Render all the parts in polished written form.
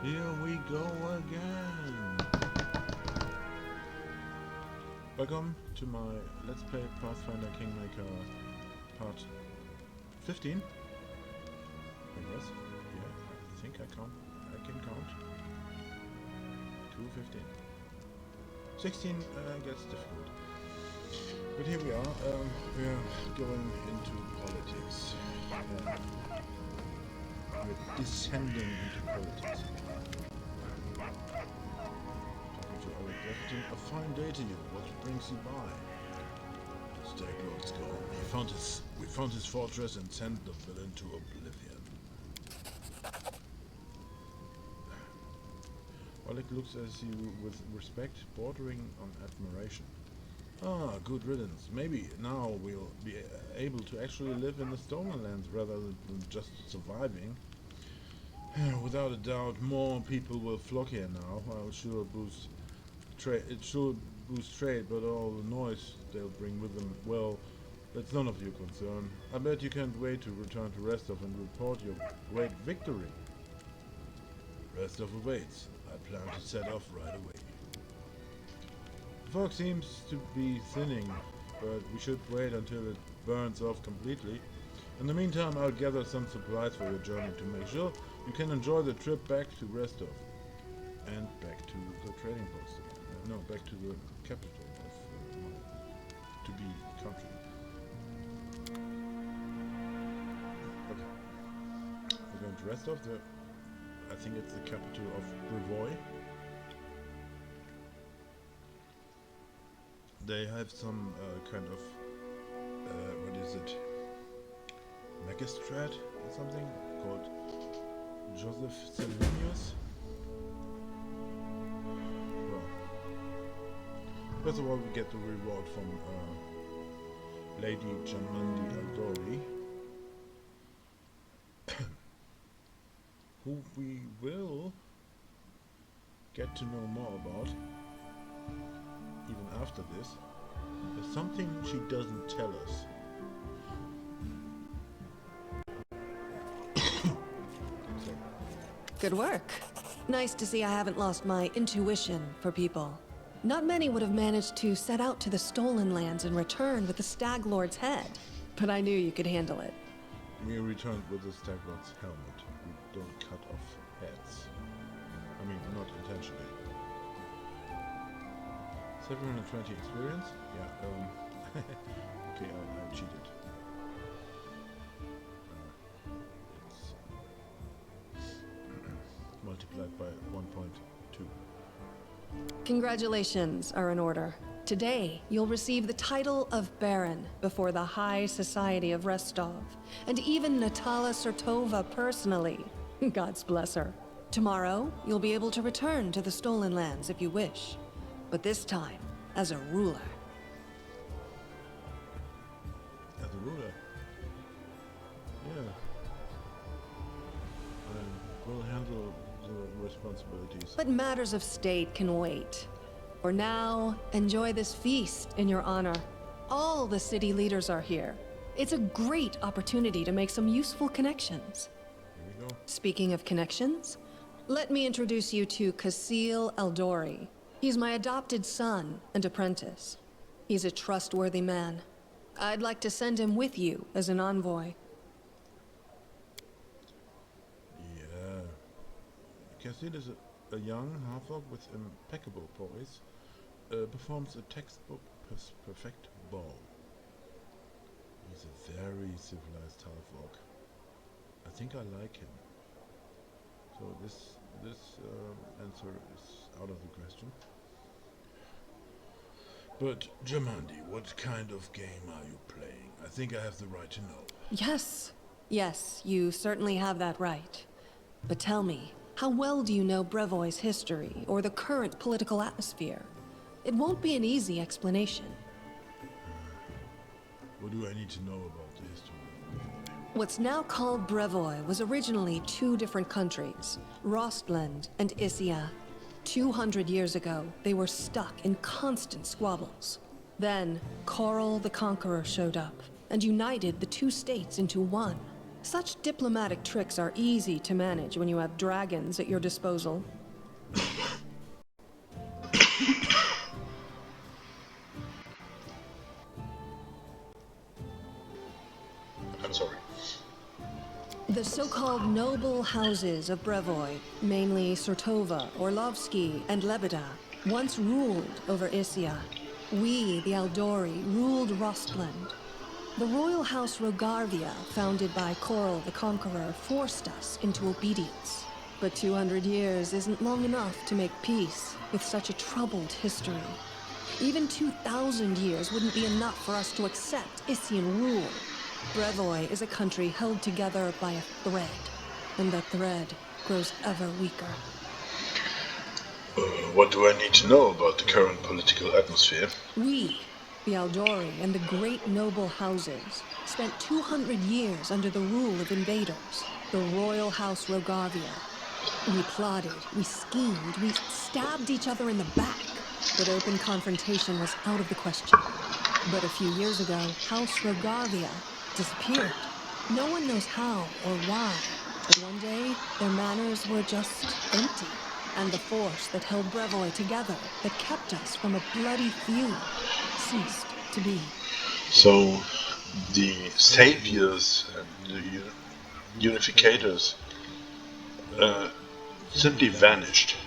Here we go again. Welcome to my Let's Play Pathfinder Kingmaker part 15. I guess. Yeah, I think I can count. 2:15. 16 gets difficult. But here we are. We're going into politics. We're descending into politics. Talking to our captain. A fine day to you. What brings you by? Staglord's gone. We found his fortress and sent the villain to oblivion. Oleg looks at you with respect bordering on admiration. Ah, good riddance. Maybe now we'll be able to actually live in the Stolen Lands rather than just surviving. Without a doubt, more people will flock here now. I'll sure boost trade. It should boost trade, but all the noise they'll bring with them, well, that's none of your concern. I bet you can't wait to return to Restov and report your great victory. Restov awaits. I plan to set off right away. The fog seems to be thinning, but we should wait until it burns off completely. In the meantime, I'll gather some supplies for your journey to make sure you can enjoy the trip back to Restov. And back to the trading post again. No, back to the capital of my to-be country. Okay. We're going to Restov. I think it's the capital of Brevoy. They have some kind of what is it? Magistrate or something called Joseph Selenius. Well, first of all, we get the reward from Lady Jamandi Aldori, who we will get to know more about even after this. There's something she doesn't tell us. Good work. Nice to see I haven't lost my intuition for people. Not many would have managed to set out to the Stolen Lands and return with the Stag Lord's head, but I knew you could handle it. We returned with the Stag Lord's helmet. We don't cut off heads. I mean, not intentionally. 720 experience? Yeah, okay, I cheated. It's multiplied by 1.2. Congratulations are in order. Today, you'll receive the title of Baron before the High Society of Restov, and even Natala Sertova personally. God's bless her. Tomorrow, you'll be able to return to the Stolen Lands if you wish, but this time as a ruler. As a ruler? Yeah. We'll handle the responsibilities. But matters of state can wait. For now, enjoy this feast in your honor. All the city leaders are here. It's a great opportunity to make some useful connections. Here we go. Speaking of connections, let me introduce you to Kasil Eldori. He's my adopted son and apprentice. He's a trustworthy man. I'd like to send him with you as an envoy. Yeah. Kasil is a young half-orc with impeccable poise. Performs a textbook perfect bow. He's a very civilized half-orc. I think I like him. So this answer is out of the question. But Jamandi, what kind of game are you playing? I think I have the right to know. Yes, you certainly have that right. But tell me, how well do you know Brevoy's history or the current political atmosphere? It won't be an easy explanation. What do I need to know about the history of Brevoy? What's now called Brevoy was originally two different countries, Rostland and Issia. 200 years ago, they were stuck in constant squabbles. Then, Korl the Conqueror showed up and united the two states into one. Such diplomatic tricks are easy to manage when you have dragons at your disposal. I'm sorry. The so-called noble houses of Brevoy, mainly Surtova, Orlovsky, and Lebeda, once ruled over Issia. We, the Aldori, ruled Rostland. The royal house Rogarvia, founded by Korl the Conqueror, forced us into obedience. But 200 years isn't long enough to make peace with such a troubled history. Even 2,000 years wouldn't be enough for us to accept Issian rule. Brevoy is a country held together by a thread, and that thread grows ever weaker. What do I need to know about the current political atmosphere? We, the Aldori and the great noble houses, spent 200 years under the rule of invaders, the royal house Rogarvia. We plotted, we schemed, we stabbed each other in the back, but open confrontation was out of the question. But a few years ago, House Rogarvia disappeared. No one knows how or why, but one day, their manors were just empty. And the force that held Brevoy together, that kept us from a bloody feud, ceased to be. So, the saviors and the unificators simply vanished.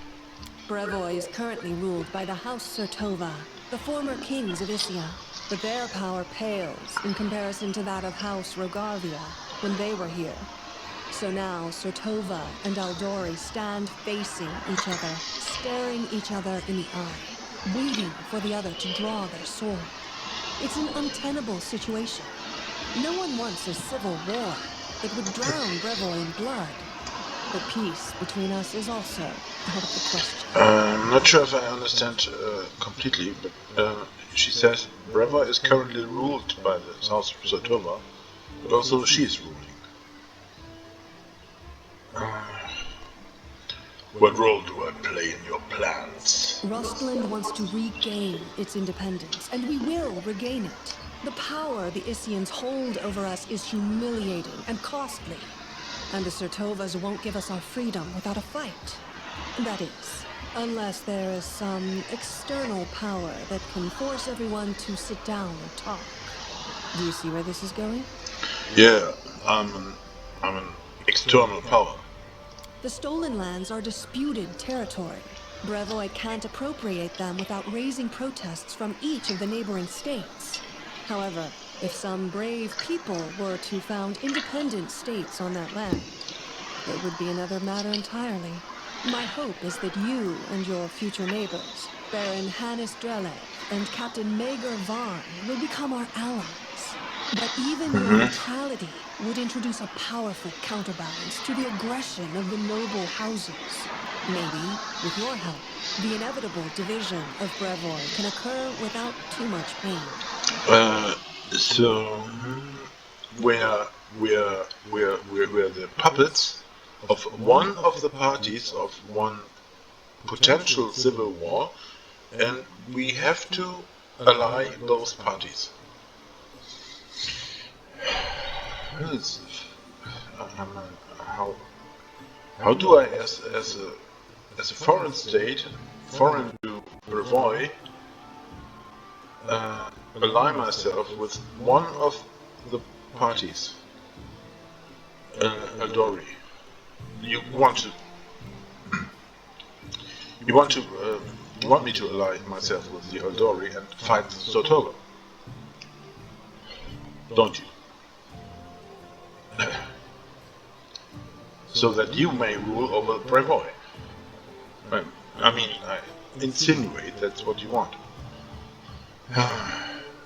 Brevoy is currently ruled by the House Surtova, the former kings of Issia, but their power pales in comparison to that of House Rogarvia when they were here. So now, Surtova and Aldori stand facing each other, staring each other in the eye, waiting for the other to draw their sword. It's an untenable situation. No one wants a civil war that would drown Brevoy in blood. But peace between us is also out of the question. I'm not sure if I understand completely, but she says Brevoy is currently ruled by the House of Surtova, but also she is ruling. What role do I play in your plans? Rostland wants to regain its independence, and we will regain it. The power the Issians hold over us is humiliating and costly. And the Surtovas won't give us our freedom without a fight. That is, unless there is some external power that can force everyone to sit down and talk. Do you see where this is going? Yeah, I'm an external power. The stolen lands are disputed territory. Brevoy can't appropriate them without raising protests from each of the neighboring states. However, if some brave people were to found independent states on that land, it would be another matter entirely. My hope is that you and your future neighbors, Baron Hannes Drelev and Captain Mager Vaughn, will become our allies. But even your neutrality would introduce a powerful counterbalance to the aggression of the noble houses. Maybe, with your help, the inevitable division of Brevoy can occur without too much pain. So we're the puppets of one of the parties of one potential civil war, and we have to ally those parties. How do I, as a foreign state, foreign to Brevoy, ally myself with one of the parties? Aldori. You want me to ally myself with the Aldori and fight Surtova, don't you? So that you may rule over Brevoy. I mean, I insinuate that's what you want.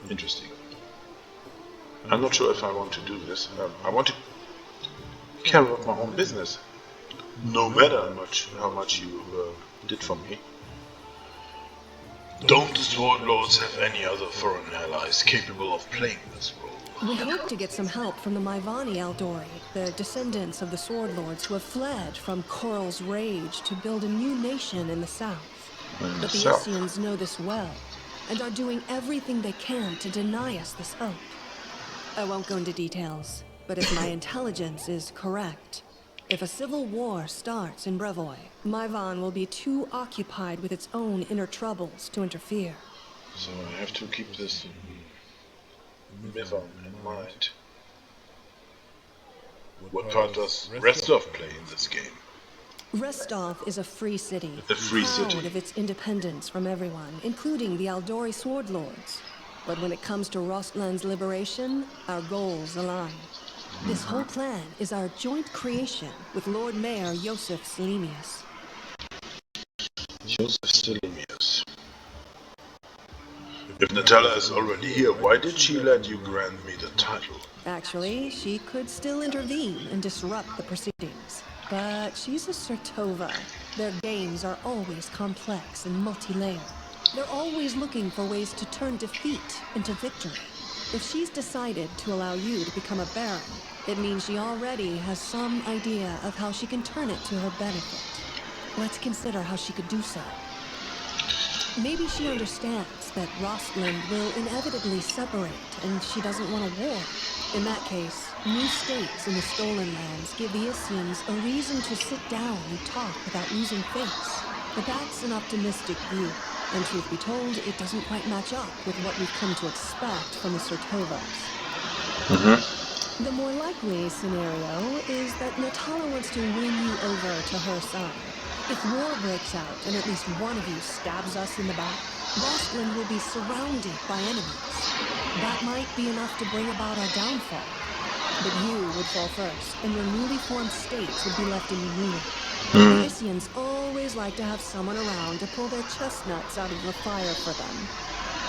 Interesting. I'm not sure if I want to do this. I want to carry out my own business, no matter how much you did for me. Don't the Sword Lords have any other foreign allies capable of playing this role? We hope to get some help from the Maivani Aldori, the descendants of the Sword Lords who have fled from Korl's rage to build a new nation in the south. But the Issians know this well, and are doing everything they can to deny us this hope. I won't go into details, But if my intelligence is correct, if a civil war starts in Brevoy, Maivan will be too occupied with its own inner troubles to interfere. So I have to keep this Maivan in mind. What part does Restov play in this game? Restov is a free city, A free proud city. of its independence from everyone, including the Aldori Sword Lords. But when it comes to Rostland's liberation, our goals align. This whole plan is our joint creation with Lord Mayor Josef Selimius. Joseph Selimius. If Natala is already here, why did she let you grant me the title? Actually, she could still intervene and disrupt the proceedings. But she's a Sertova. Their games are always complex and multi-layered. They're always looking for ways to turn defeat into victory. If she's decided to allow you to become a Baron, it means she already has some idea of how she can turn it to her benefit. Let's consider how she could do so. Maybe she understands that Rostland will inevitably separate, and she doesn't want a war. In that case, new states in the Stolen Lands give the Isians a reason to sit down and talk without losing face. But that's an optimistic view, and truth be told, it doesn't quite match up with what we've come to expect from the Sertovas. The more likely scenario is that Natala wants to win you over to her side. If war breaks out and at least one of you stabs us in the back, Rostland will be surrounded by enemies. That might be enough to bring about our downfall. But you would fall first, and your newly formed states would be left in ruin. The Isians always like to have someone around to pull their chestnuts out of the fire for them.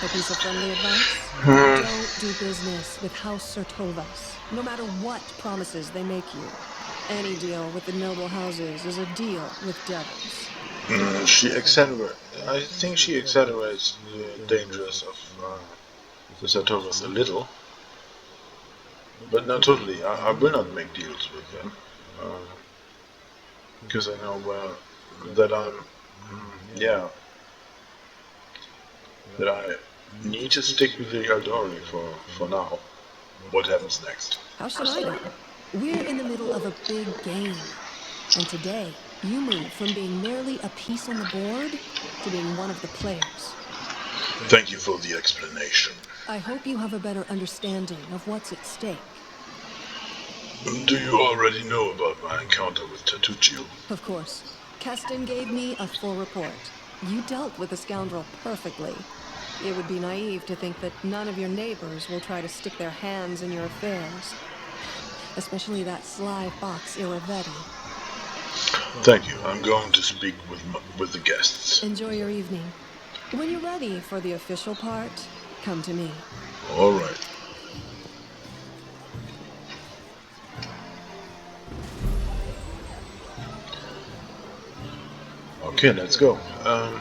A piece of friendly advice? Don't do business with House Sertovas, no matter what promises they make you. Any deal with the noble houses is a deal with devils. I think she exaggerates the dangers of the Sertovas a little. But not totally. I will not make deals with them. Because I know that that I need to stick with the Aldori for now. What happens next? How should I know? We're in the middle of a big game. And today, you move from being merely a piece on the board to being one of the players. Thank you for the explanation. I hope you have a better understanding of what's at stake. Do you already know about my encounter with Tatuccio? Of course. Keston gave me a full report. You dealt with the scoundrel perfectly. It would be naive to think that none of your neighbors will try to stick their hands in your affairs. Especially that sly fox Iravetti. Thank you. I'm going to speak with the guests. Enjoy your evening. When you're ready for the official part, come to me. All right. Okay, let's go. I'm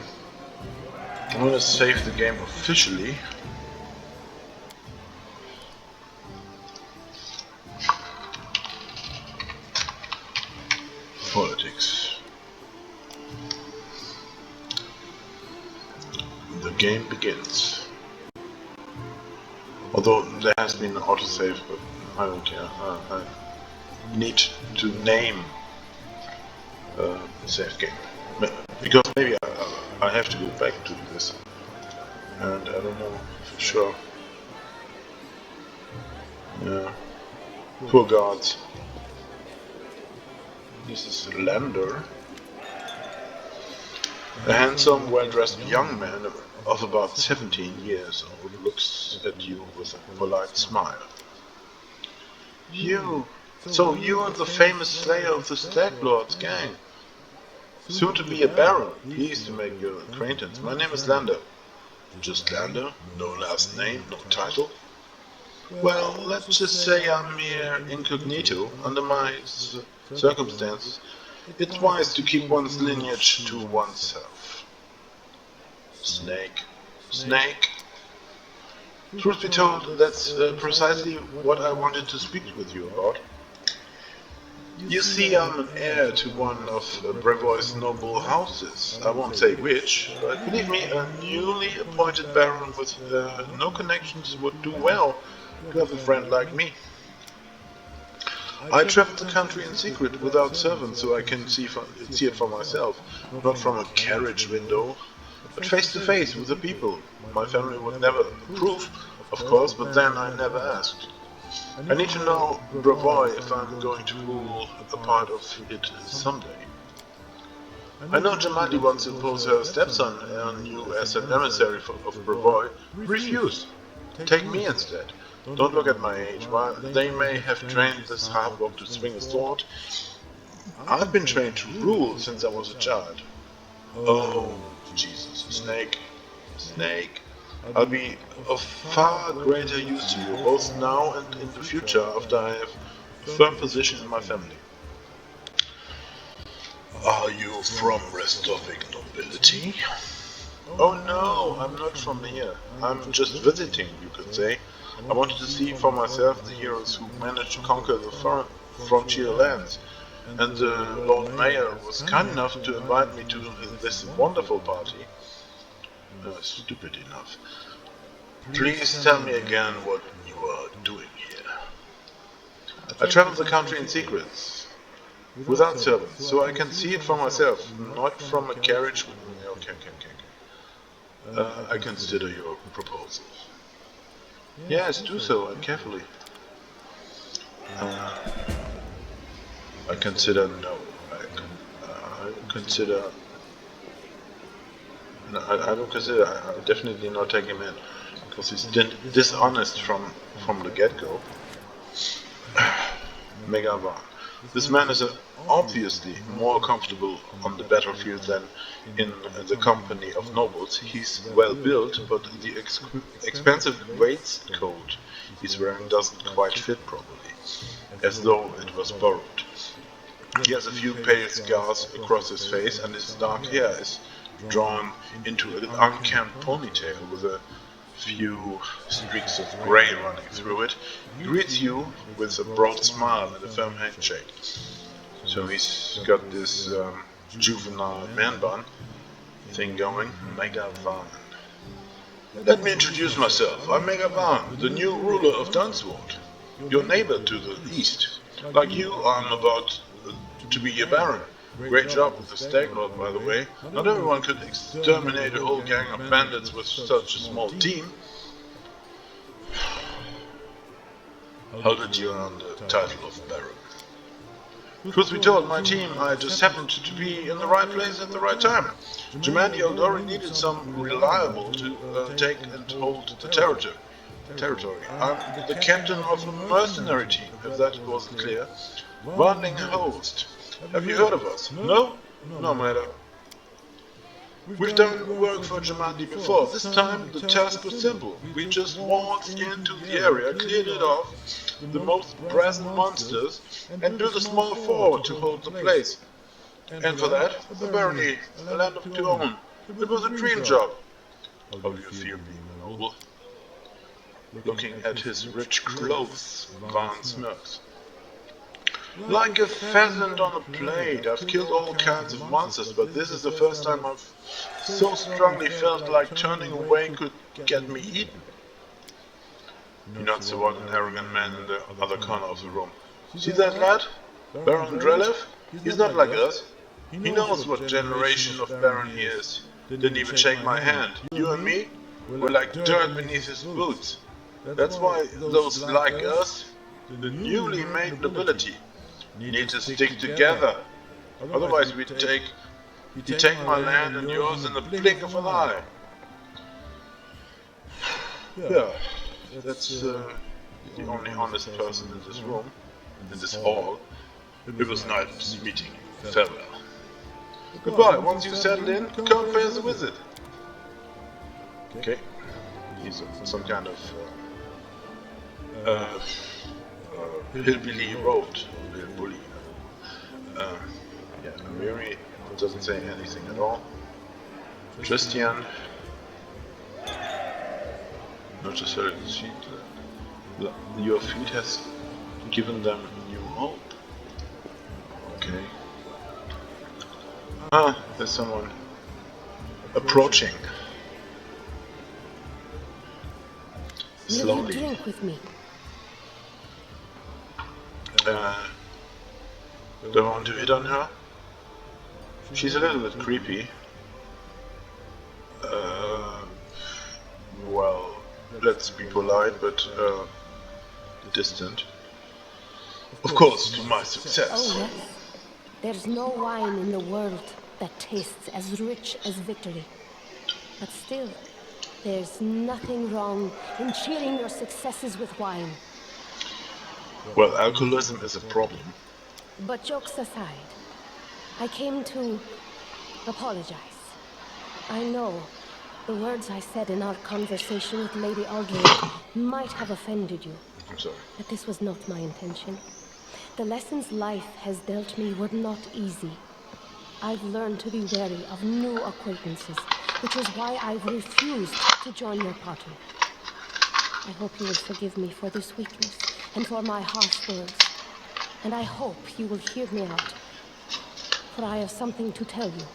gonna save the game officially. Politics. The game begins. Although there has been an autosave, but I don't care. I need to name the save game. Because maybe I have to go back to this. And I don't know for sure. Yeah. Poor gods. This is Lander. A handsome, well-dressed young man of about 17 years old looks at you with a polite smile. So you are the famous slayer of the Stag Lord's gang. Soon to be a Baron. Pleased to make your acquaintance. My name is Lander. Just Lander? No last name, no title? Well, let's just say I'm mere incognito. Under my circumstances, it's wise to keep one's lineage to oneself. Snake. Snake? Truth be told, that's precisely what I wanted to speak with you about. You see, I'm an heir to one of Brevoy's noble houses. I won't say which, but believe me, a newly appointed Baron with no connections would do well to have a friend like me. I traveled the country in secret without servants so I can see it for myself, not from a carriage window, but face to face with the people. My family would never approve, of course, but then I never asked. I need to know Bravoy if I'm going to rule a part of it someday. I know Jamadi wants to impose her stepson on you as an emissary of Bravoy. Refuse. Take me instead. Don't look at my age. While they may have trained this half-orc to swing a sword, I've been trained to rule since I was a child. Oh, Jesus. Snake. Snake. I'll be of far greater use to you, both now and in the future, after I have a firm position in my family. Are you from Restovic nobility? Oh no, I'm not from here. I'm just visiting, you could say. I wanted to see for myself the heroes who managed to conquer the frontier lands. And the Lord Mayor was kind enough to invite me to this wonderful party. Stupid enough. Please tell me again what you are doing here. I traveled the country in secrets, without servants, so I can see it for myself, not from a carriage. Okay. I consider your proposal. Yes, do so, and carefully. I consider no. I consider. No, I don't consider. I definitely not take him in because he's dishonest from the get-go. Megavan. This man is obviously more comfortable on the battlefield than in the company of nobles. He's well built, but the expensive waistcoat he's wearing doesn't quite fit properly, as though it was borrowed. He has a few pale scars across his face, and his dark hair is drawn into an unkempt ponytail with a few streaks of grey running through it. He greets you with a broad smile and a firm handshake. So he's got this juvenile man bun thing going. Megavan. Let me introduce myself. I'm Megavan, the new ruler of Dunsword, your neighbor to the east. Like you, I'm about to be a baron. Great job with the stag lord, by the way. Not everyone could exterminate a whole gang of bandits with such a small team. How did you earn the title of baron? Truth be told, my team, I just happened to be in the right place at the right time. Jamandi Eldori needed some reliable to take and hold the territory. I'm the captain of a mercenary team, if that wasn't clear. Wandling host. Have you heard of us? No? No matter. We've done work for Jamandi before. This time the task was simple. We just waltzed into the area, cleared it off, the most present monsters, and built a small fort to hold the place. And for that, a barony, a land of your own. It was a dream job. How do you feel being a noble? Looking at his rich clothes, Van smirks. Like a pheasant on a plate. I've killed all kinds of monsters, but this is the first time I've so strongly felt like turning away could get me eaten. He nods toward an arrogant man in the other corner of the room. See that lad? Baron Drelev? He's not like us. He knows what generation of Baron he is. Didn't even shake my hand. You and me? We're like dirt beneath his boots. That's why those like us, the newly made nobility, need to stick together. Otherwise we take my land and yours in the blink of an eye. Yeah, that's the only honest person in this room, in this hall. It was nice meeting you. Farewell. Goodbye. Once you settle in, come pay us a visit. Okay. He's some kind of hillbilly road. Hillbilly. Yeah, Miri doesn't say anything at all. Christian. Notice her sheet. Your feet has given them new hope. Okay. Ah, there's someone approaching. Slowly. Drink with me. Don't want to hit on her. She's a little bit creepy. Well, let's be polite, but distant. Of course, to my success. Oh yes. There's no wine in the world that tastes as rich as victory. But still, there's nothing wrong in cheering your successes with wine. Well, alcoholism is a problem. But jokes aside, I came to apologize. I know the words I said in our conversation with Lady Aldrin might have offended you, I'm sorry. but this was not my intention. The lessons life has dealt me were not easy. I've learned to be wary of new acquaintances, which is why I've refused to join your party. I hope you will forgive me for this weakness and for my harsh words. And I hope you will hear me out, for I have something to tell you.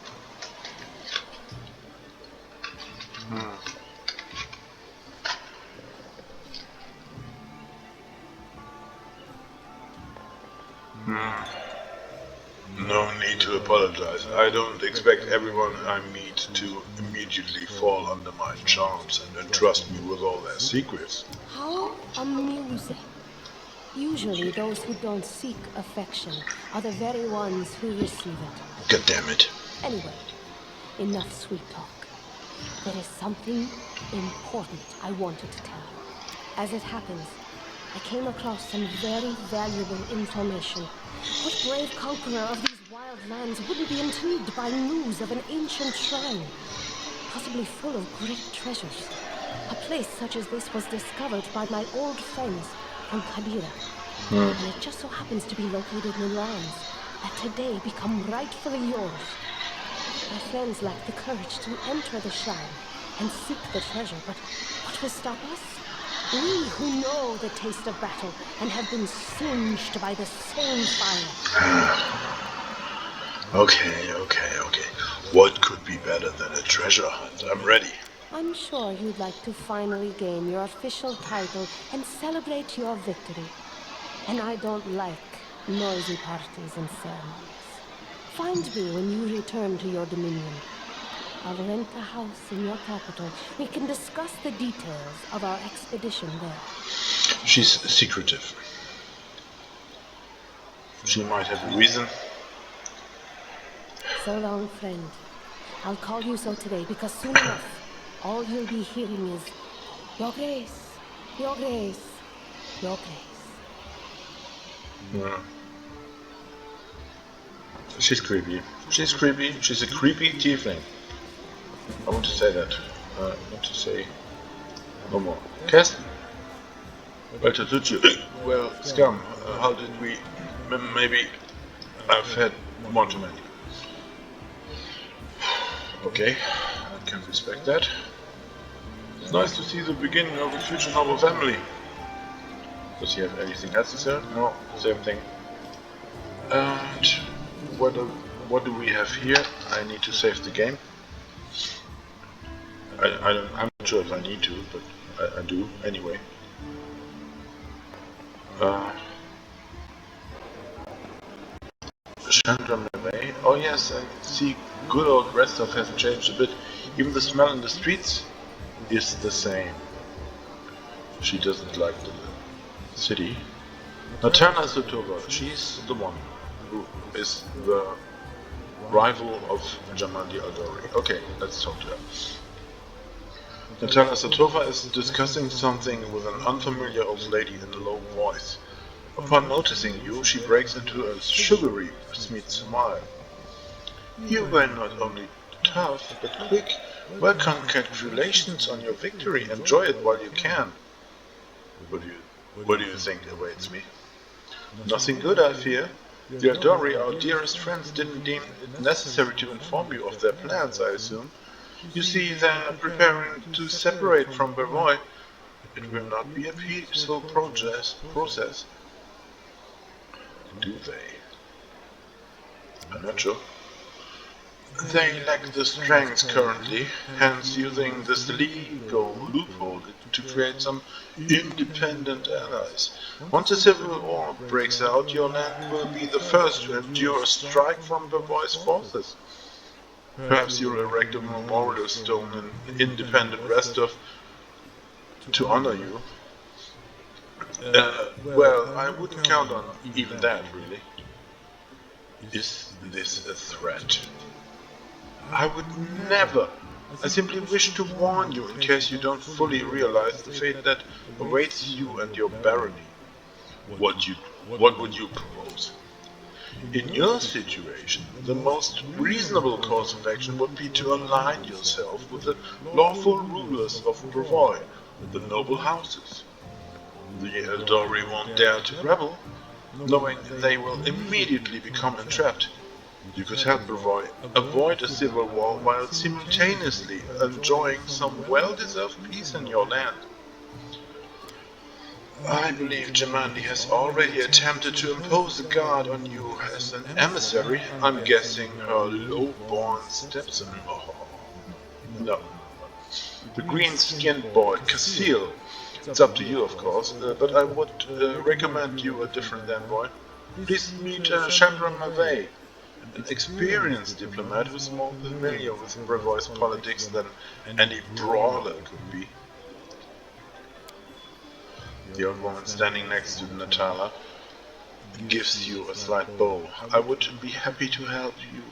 No need to apologize. I don't expect everyone I meet to immediately fall under my charms and entrust me with all their secrets. How amusing. Usually those who don't seek affection are the very ones who receive it. God damn it. Anyway, enough sweet talk. There is something important I wanted to tell you. As it happens, I came across some very valuable information. What brave conqueror of these wild lands wouldn't be intrigued by news of an ancient shrine, possibly full of great treasures? A place such as this was discovered by my old friends from Kadira, and it just so happens to be located in lands that today become rightfully yours. My friends lacked the courage to enter the shrine and seek the treasure, but what will stop us? We who know the taste of battle and have been singed by the same fire. Okay. What could be better than a treasure hunt? I'm ready. I'm sure you'd like to finally gain your official title and celebrate your victory. And I don't like noisy parties and ceremonies. Find me when you return to your dominion. I'll rent a house in your capital. We can discuss the details of our expedition there. She's secretive. She might have a reason. So long, friend. I'll call you so today because soon enough, all you'll be hearing is, Your Grace, Your Grace, Your Grace. Yeah. She's creepy. She's creepy. She's a creepy tiefling. I want to say that. I want to say no more. Cast? Well, Tatucci. Well, scum. How did we... Maybe I've had one too many. Okay, I can respect that. It's nice to see the beginning of a future noble family. Does he have anything else to say? No, same thing. And what do we have here? I need to save the game. I'm not sure if I need to, but I do anyway. Chandra May. Oh yes, I see. Good old Restov has changed a bit. Even the smell in the streets is the same. She doesn't like the city. Natana Sotova, she's the one who is the rival of Jamandi Aldori. Okay, let's talk to her. Natana Sotova is discussing something with an unfamiliar old lady in a low voice. Upon noticing you, she breaks into a sugary, sweet smile. You were not only tough, but quick. Well, congratulations on your victory. Enjoy it while you can. What do you think awaits me? Nothing good, I fear. The Aldori, our dearest friends, didn't deem it necessary to inform you of their plans, I assume. You see, they're preparing to separate from Beroy. It will not be a peaceful process. Do they? I'm not sure. They lack the strength currently, hence using this legal loophole to create some independent allies. Once a civil war breaks out, your land will be the first to endure a strike from the voice forces. Perhaps you'll erect a memorial stone in independent Restov to honor you. Well, I wouldn't count on even that, really. Is this a threat? I would never. I simply wish to warn you in case you don't fully realize the fate that awaits you and your barony. What would you propose? In your situation, the most reasonable course of action would be to align yourself with the lawful rulers of Brevoy, the noble houses. The Eldori won't dare to rebel, knowing they will immediately become entrapped. You could help Brevoy avoid a civil war while simultaneously enjoying some well-deserved peace in your land. I believe Jamandi has already attempted to impose a guard on you as an emissary. I'm guessing her low-born stepson. Oh, no. The green-skinned boy, Casil. It's up to you, of course, but I would recommend you a different envoy. Please meet Chandra Mavey, an experienced diplomat who's more familiar with Brevoy's politics than any brawler could be. The old woman standing next to Natala gives you a slight bow. I would be happy to help you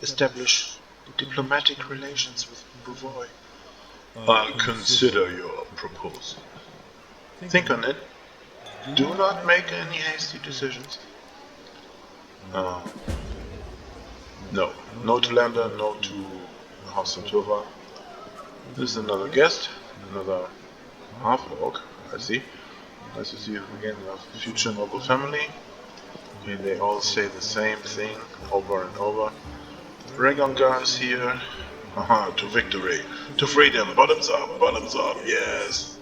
establish diplomatic relations with Brevoy. I'll consider your proposal. Think on it. Do not make any hasty decisions. No. No to Lambda, no to House Santova. This is another guest, another half-orc, I see. Nice to see you again, a future noble family. Okay, they all say the same thing over and over. Regongar is here. Aha, to victory. To freedom. Bottoms up, yes.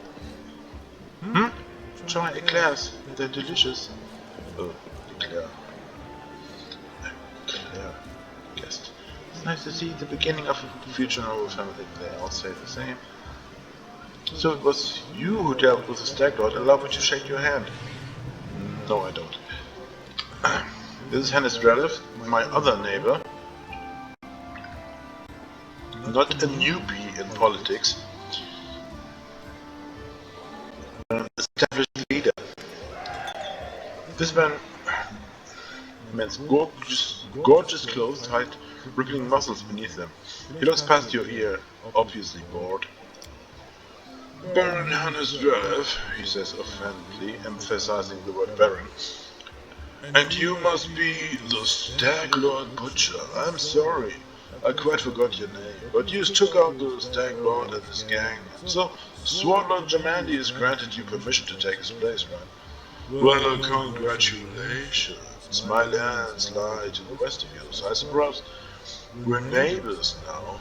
Try eclairs, they're delicious. Oh, eclair. Eclair. Guest. It's nice to see the beginning of a future noble family. They all say the same. So it was you who dealt with the Stag Lord. Allow me to shake your hand. No, I don't. This is Hannes Drelif, my other neighbor. Not a newbie in politics. An established leader. This man's gorgeous clothes hide rippling muscles beneath them. He looks past your ear, obviously bored. Baron Hannes Drelif, he says offhandedly, emphasizing the word Baron. And you must be the Stag Lord Butcher. I'm sorry, I quite forgot your name, but you took out the Stag Lord and his gang, so Sword Lord Jamandi has granted you permission to take his place, right? Well, congratulations. My lands lie to the west of you, so I suppose we're neighbors now.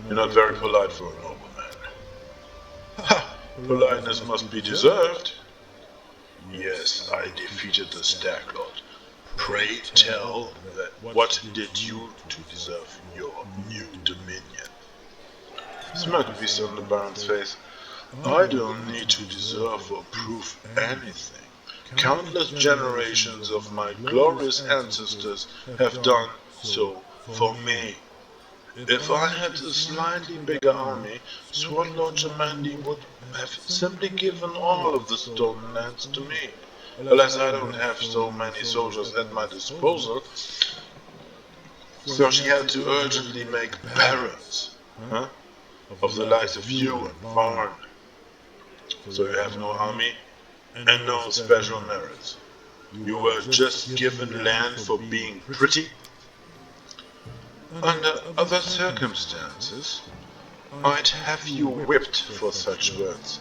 You're not very polite for a nobleman. Ha! Politeness must be deserved. Yes, I defeated the Stag Lord. Pray tell that what did you to deserve your new dominion? Smirk appears on the Baron's face. I don't need to deserve or prove anything. Countless generations of my glorious ancestors have done so for me. If I had a slightly bigger army, Sword Lord Jamandi would have simply given all of the stolen lands to me. Alas, I don't have so many soldiers at my disposal, so she had to urgently make barons, of the likes of you and Varn. So you have no army and no special merits. You were just given land for being pretty. Under other circumstances, I'd have you whipped for such words.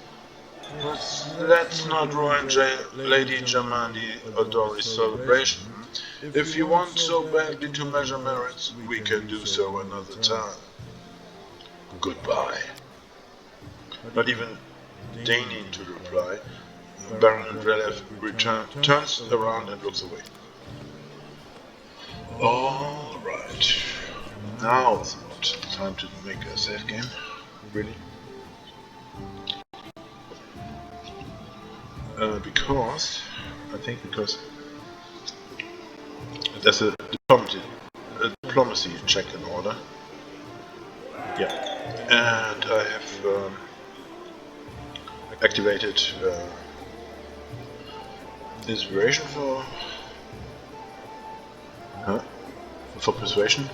But let's not ruin Lady Jamandi Odori's celebration. If you want so badly to measure merits, we can do so another time. Goodbye. Not even deigning to reply, Baron Drelif turns around and looks away. All right. Now it's about time to make a save game. Really? Because there's a diplomacy check in order. Yeah, and I have activated inspiration for persuasion.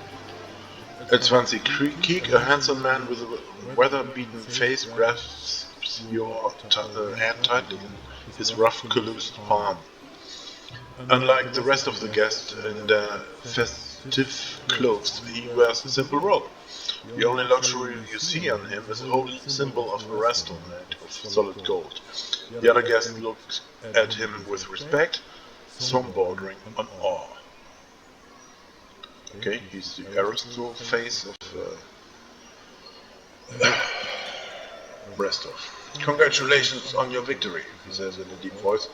At 20 Keek, a handsome man with a weather-beaten face grasps your hand tightly in his rough, calloused palm. Unlike the rest of the guests in their festive clothes, he wears a simple robe. The only luxury you see on him is a holy symbol of Erastil made of solid gold. The other guests look at him with respect, some bordering on awe. Okay, he's the Erastil face of Restov. Congratulations on your victory, he says in a deep voice.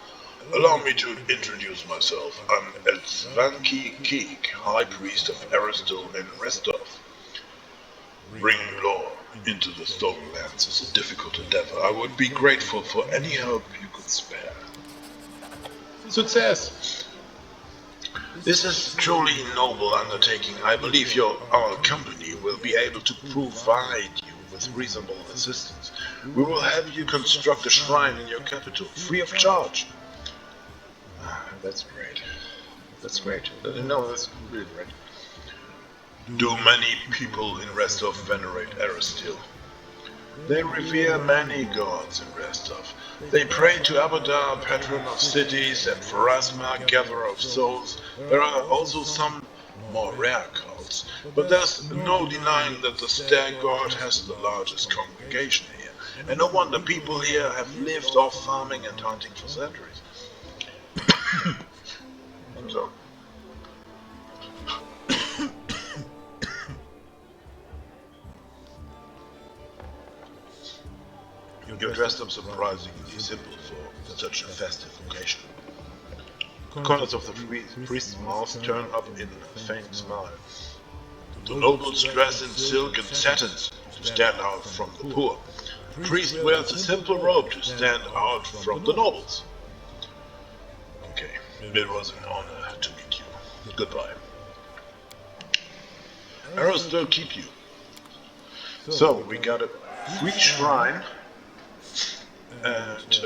Allow me to introduce myself. I'm Elsvanki Keek, High Priest of Erastil in Restov. Bringing law into the Stolen Lands is a difficult endeavor. I would be grateful for any help you could spare. Success! This is truly a noble undertaking. I believe our company will be able to provide you with reasonable assistance. We will help you construct a shrine in your capital, free of charge. That's great. That's great. No, that's really great. Do many people in Restov venerate Erastil? They revere many gods in Restov. They pray to Abadar, patron of cities, and Pharasma, gatherer of souls. There are also some more rare cults, but there's no denying that the stag god has the largest congregation here. And no wonder people here have lived off farming and hunting for centuries. So, you're dressed up surprisingly simple for such a festive occasion. The corners of the priest's mouth turn up in a faint smile. The nobles dress in silk and satins to stand out from the poor. The priest wears a simple robe to stand out from the nobles. Okay, it was an honor to meet you. Goodbye. Arrows still keep you. So, we got a free shrine, and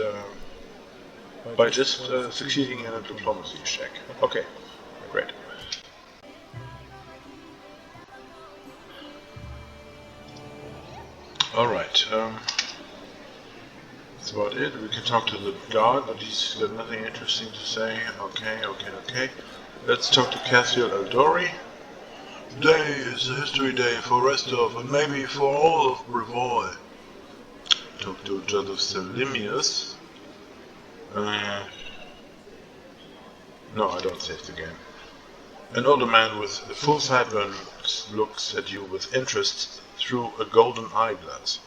by just succeeding in a diplomacy check. Okay, great. Alright, that's about it. We can talk to the guard, but he's got nothing interesting to say. Okay. Let's talk to Cassiel Eldori. Today is a history day for Restov and maybe for all of Brevoy. Talk to Joseph Selimius. No, I don't save the game. An older man with full sideburns looks at you with interest through a golden eyeglass.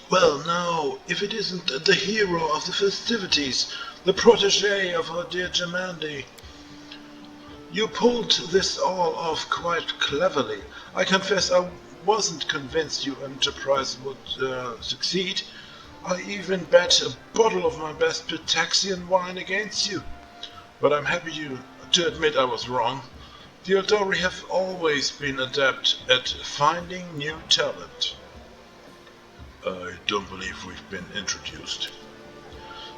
Well, now, if it isn't the hero of the festivities, the protege of our dear Jamandi. You pulled this all off quite cleverly. I confess I wasn't convinced your enterprise would succeed. I even bet a bottle of my best Pitaxian wine against you. But I'm happy to admit I was wrong. The Eldori have always been adept at finding new talent. I don't believe we've been introduced.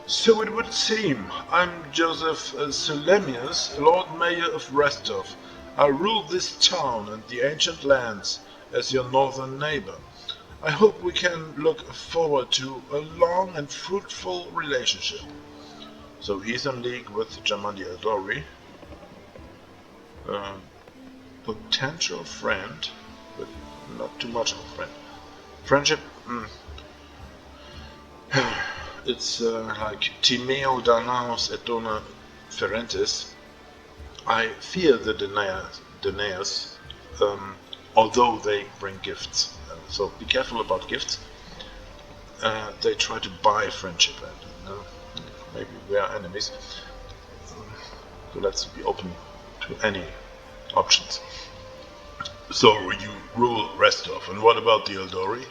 So it would seem. I'm Joseph Selemius, Lord Mayor of Restov. I rule this town and the ancient lands as your northern neighbor. I hope we can look forward to a long and fruitful relationship. So he's in league with Jamandi Eldori. Potential friend, but not too much of a friend. Friendship, it's like Timeo Danaos et Dona Ferentis. I fear the Danaeus, although they bring gifts. So be careful about gifts. They try to buy friendship, and maybe we are enemies. So let's be open to any options. So you rule Restov, and what about the Eldori?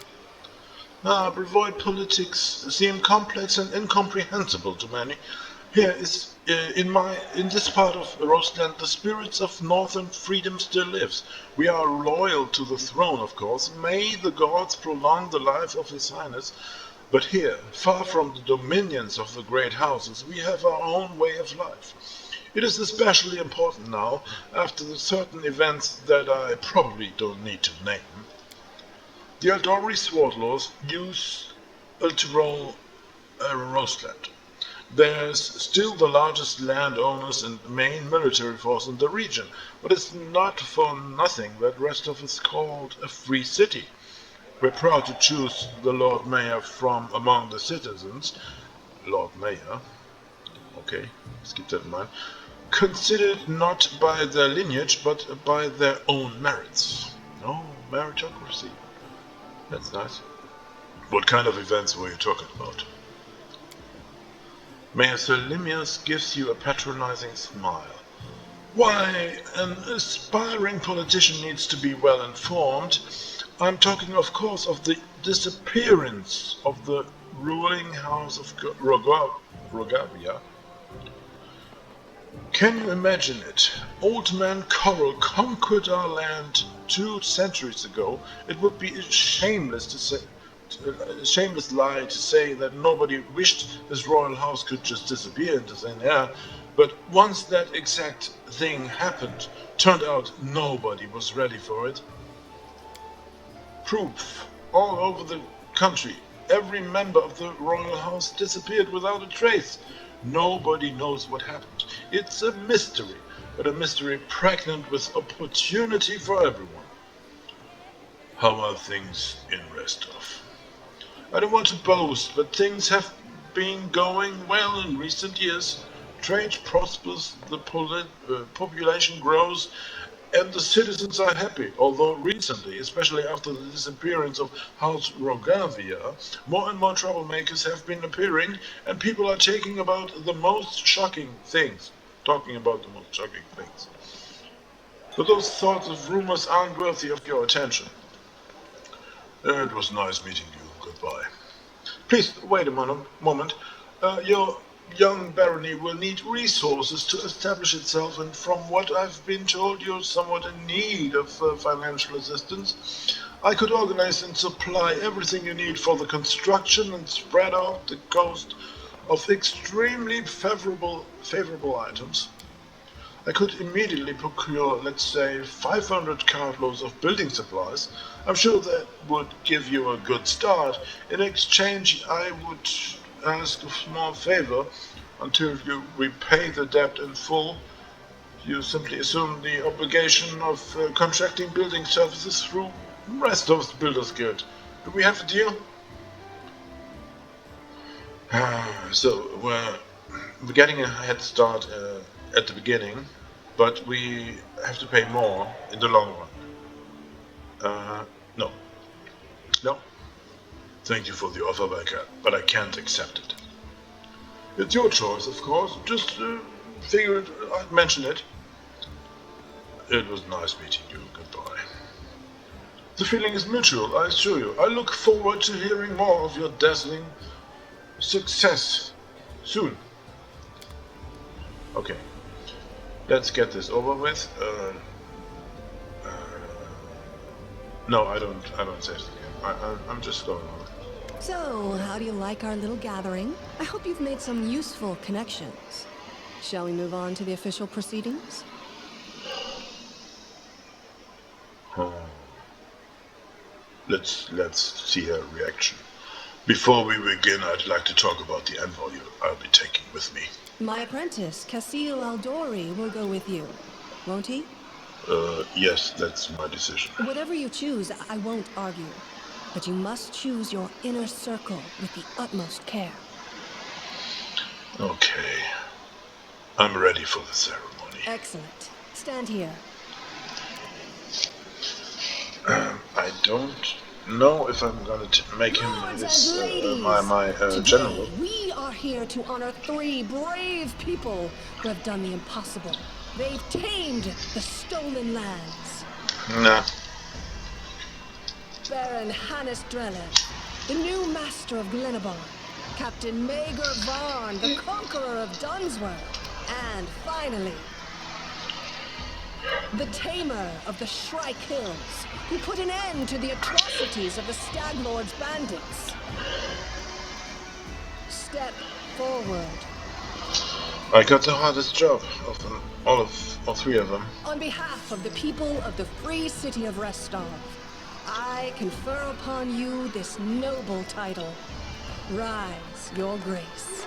Brevoid politics seem complex and incomprehensible to many. Here is in this part of Rostland, the spirits of northern freedom still lives. We are loyal to the throne, of course. May the gods prolong the life of His Highness. But here, far from the dominions of the great houses, we have our own way of life. It is especially important now, after the certain events that I probably don't need to name. The Eldori Swordlaws use to rule Rostland. There's still the largest landowners and main military force in the region, but it's not for nothing that Rostov is called a free city. We're proud to choose the Lord Mayor from among the citizens. Lord Mayor, okay, let's keep that in mind. Considered not by their lineage, but by their own merits. No, meritocracy. That's nice. What kind of events were you talking about? Mayor Selimius gives you a patronizing smile. Why, an aspiring politician needs to be well informed. I'm talking, of course, of the disappearance of the ruling house of Rogavia. Can you imagine it? Old man Coral conquered our land 2 centuries ago. It would be a shameless lie to say that nobody wished his royal house could just disappear into thin air. But once that exact thing happened, turned out nobody was ready for it. Proof all over the country. Every member of the royal house disappeared without a trace. Nobody knows what happened. It's a mystery, but a mystery pregnant with opportunity for everyone. How are things in Restov? I don't want to boast, but things have been going well in recent years. Trade prospers, the population grows, and the citizens are happy. Although recently, especially after the disappearance of House Rogavia, more and more troublemakers have been appearing, and people are talking about the most shocking things. But those sorts of rumors aren't worthy of your attention. It was nice meeting you. Goodbye. Please, wait a moment. Your young barony will need resources to establish itself, and from what I've been told, you're somewhat in need of financial assistance. I could organize and supply everything you need for the construction and spread out the cost of extremely favorable items. I could immediately procure, let's say, 500 cartloads of building supplies. I'm sure that would give you a good start. In exchange, I would ask a small favor. Until you repay the debt in full, you simply assume the obligation of contracting building services through Restov's Builders Guild. Do we have a deal? So we're getting a head start at the beginning, but we have to pay more in the long run. No. Thank you for the offer, but I can't accept it. It's your choice, of course. Just figured I'd mention it. It was nice meeting you. Goodbye. The feeling is mutual, I assure you. I look forward to hearing more of your dazzling success soon. Okay. Let's get this over with. No, I don't say it again. I'm just going on. So, how do you like our little gathering? I hope you've made some useful connections. Shall we move on to the official proceedings? Let's see her reaction. Before we begin, I'd like to talk about the envoy I'll be taking with me. My apprentice, Casil Aldori, will go with you, won't he? Yes, that's my decision. Whatever you choose, I won't argue. But you must choose your inner circle with the utmost care. Okay. I'm ready for the ceremony. Excellent. Stand here. I don't know if I'm gonna make him this, my general. We are here to honor 3 brave people who have done the impossible. They've tamed the stolen lands. Nah, Baron Hannes Drellev, the new master of Glenabon, Captain Maegor Varn, the conqueror of Dunsworth, and finally, the tamer of the Shrike Hills, who put an end to the atrocities of the Stag Lord's bandits. Step forward. I got the hardest job of them, all three of them. On behalf of the people of the free city of Restov, I confer upon you this noble title. Rise, your grace.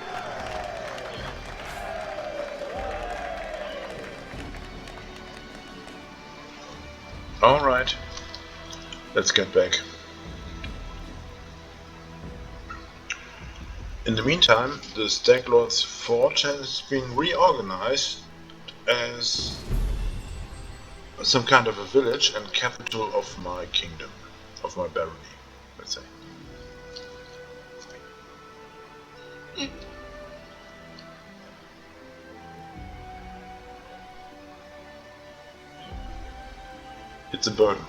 All right, let's get back. In the meantime, the Stag Lord's Forge has been reorganized as some kind of a village and capital of my kingdom, of my barony, let's say. It's a burden.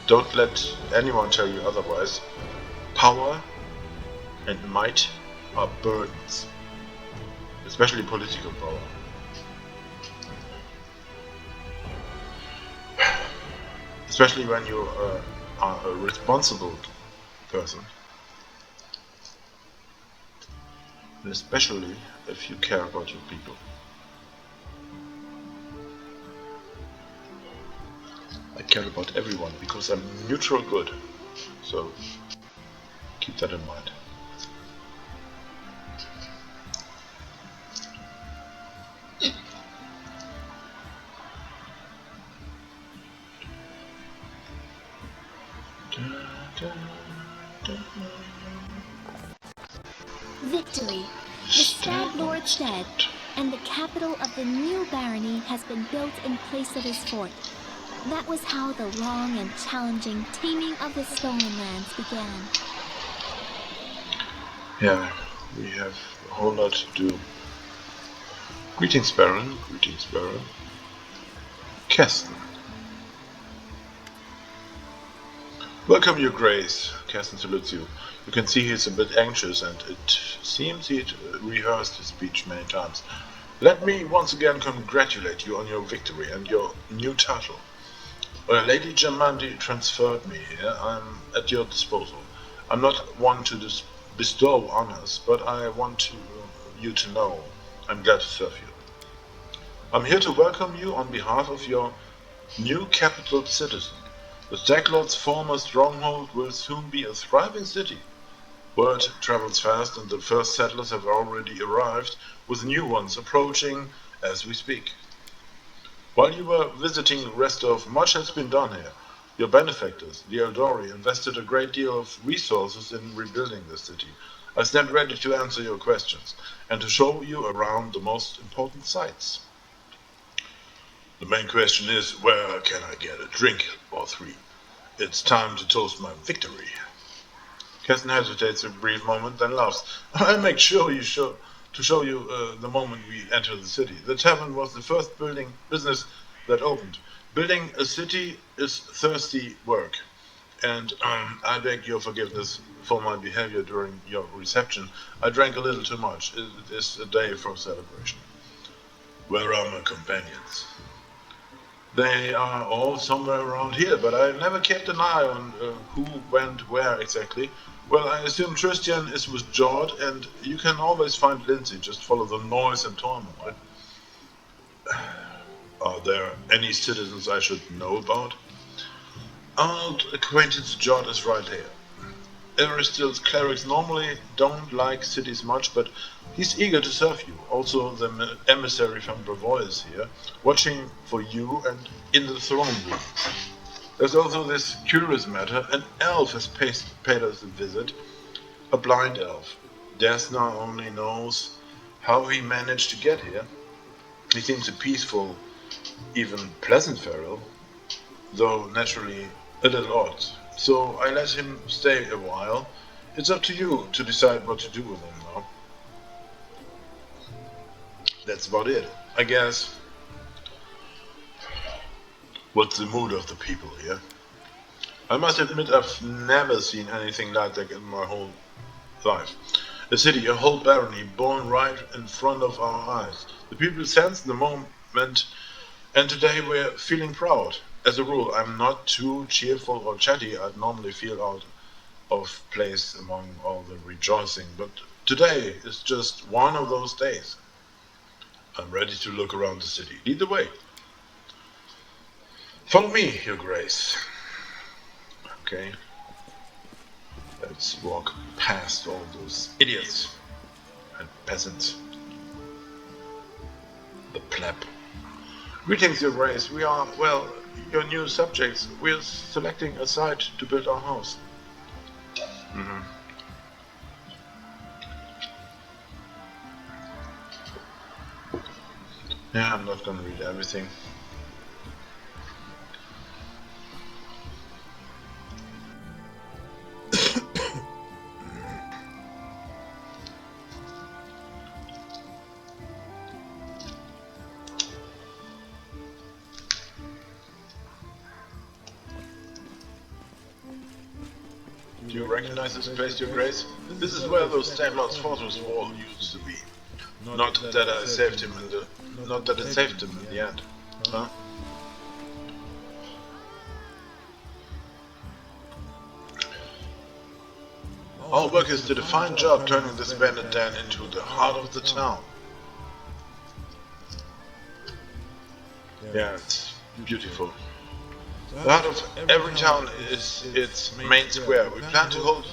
Don't let anyone tell you otherwise. Power and might are burdens, especially political power. Especially when you are a responsible person. And especially if you care about your people. I care about everyone because I'm neutral good. So keep that in mind. Victory! The Stag Lord's dead, and the capital of the new barony has been built in place of his fort. That was how the long and challenging taming of the Stolen Lands began. Yeah, we have a whole lot to do. Greetings, Baron. Greetings, Baron. Kesten. Welcome, Your Grace. Kesten salutes you. You can see he's a bit anxious, and it seems he'd rehearsed his speech many times. Let me once again congratulate you on your victory and your new title. Lady Jamandi transferred me here. I'm at your disposal. I'm not one to bestow honors, but I want you to know I'm glad to serve you. I'm here to welcome you on behalf of your new capital citizen. The Stag Lord's former stronghold will soon be a thriving city. Word travels fast, and the first settlers have already arrived, with new ones approaching as we speak. While you were visiting Restov, much has been done here. Your benefactors, the Eldori, invested a great deal of resources in rebuilding the city. I stand ready to answer your questions, and to show you around the most important sites. The main question is, where can I get a drink or three? It's time to toast my victory. Kesten hesitates a brief moment, then laughs. I'll make sure to show you the moment we enter the city. The tavern was the first business that opened. Building a city is thirsty work, and I beg your forgiveness for my behavior during your reception. I drank a little too much. It is a day for celebration. Where are my companions? They are all somewhere around here, but I never kept an eye on who went where exactly. Well, I assume Tristan is with Jord, and you can always find Lindsay. Just follow the noise and turmoil. Are there any citizens I should know about? Old acquaintance Jord is right here. Aristil's clerics normally don't like cities much, but he's eager to serve you. Also, the emissary from Bravoy is here, watching for you and in the throne room. There's also this curious matter. An elf has paid us a visit, a blind elf. Desna only knows how he managed to get here. He seems a peaceful, even pleasant fellow, though naturally a little odd. So I let him stay a while. It's up to you to decide what to do with him now. That's about it, I guess. What's the mood of the people here? I must admit I've never seen anything like that in my whole life. A city, a whole barony, born right in front of our eyes. The people sense the moment, and today we're feeling proud. As a rule, I'm not too cheerful or chatty. I'd normally feel out of place among all the rejoicing, but today is just one of those days. I'm ready to look around the city. Lead the way. Follow me, Your Grace. Okay. Let's walk past all those idiots and peasants. The pleb. Greetings, Your Grace. We are, well, your new subjects. We're selecting a site to build our house. Yeah, I'm not gonna read everything. Do you recognize this place, Your Grace? This is where those Stamlord's fortress wall used to be. Not that I saved him in the... Not that it saved him in the end. Huh? Our workers did a fine job turning this bandit den into the heart of the town. Yeah, it's beautiful. The heart of every town is its main square. We plan to hold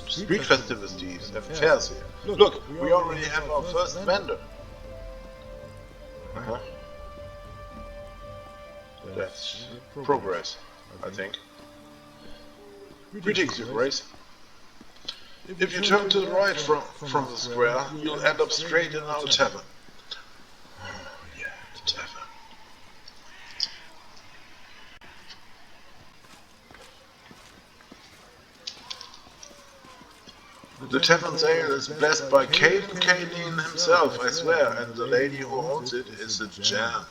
street festivities and fairs here. Look, we already have our first vendor. That's progress, I think. Greetings, Your Grace. If you turn to the right from the square, you'll end up straight in our tavern. Oh, yeah, the tavern. The tavern's ale is blessed by Caden Kaline himself, I swear, and the lady who owns it is a gem.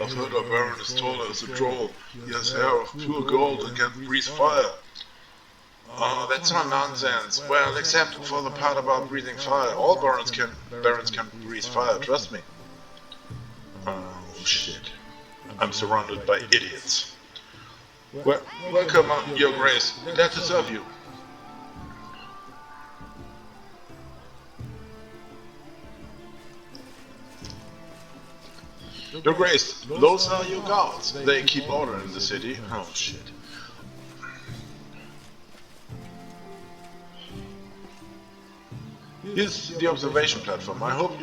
I've heard our Baron is taller as a troll. He has hair of pure gold and can breathe fire. Oh, that's all nonsense. Well, except for the part about breathing fire. All barons can breathe fire, trust me. Oh, shit. I'm surrounded by idiots. Well, welcome, Your Grace. Glad to serve you. Your Grace, those are your guards. They keep order in the city. Oh, shit. Here's the observation platform. I hope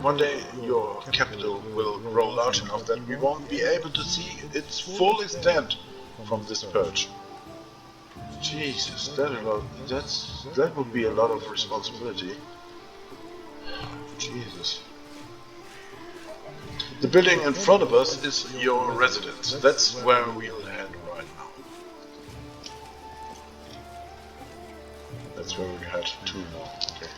one day your capital will grow large enough that we won't be able to see its full extent from this perch. Jesus, that would be a lot of responsibility. Jesus. The building in front of us is your residence. That's where we'll head right now. That's where we head to now. Okay.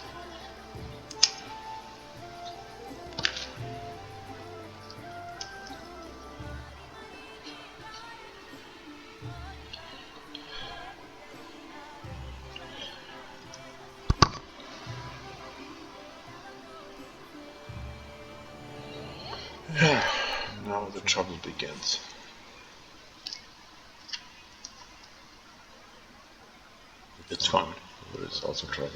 Now the trouble begins. It's fun, but it's also trouble.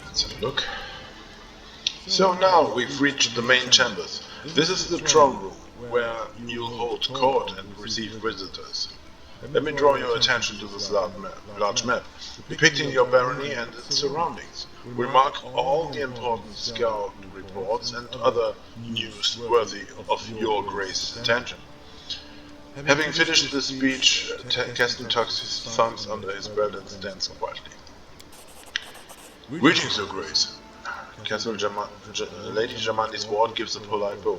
Let's have a look. So now we've reached the main chambers. This is the throne room, where you'll hold court and receive visitors. Let me draw your attention to this large map, depicting your barony and its surroundings. We'll mark all the important scout reports and other news worthy of your Grace's attention. Having finished the speech, Keston tucks his thumbs under his belt and stands quietly. Greetings, Your Grace. Lady Jamandi's ward gives a polite bow.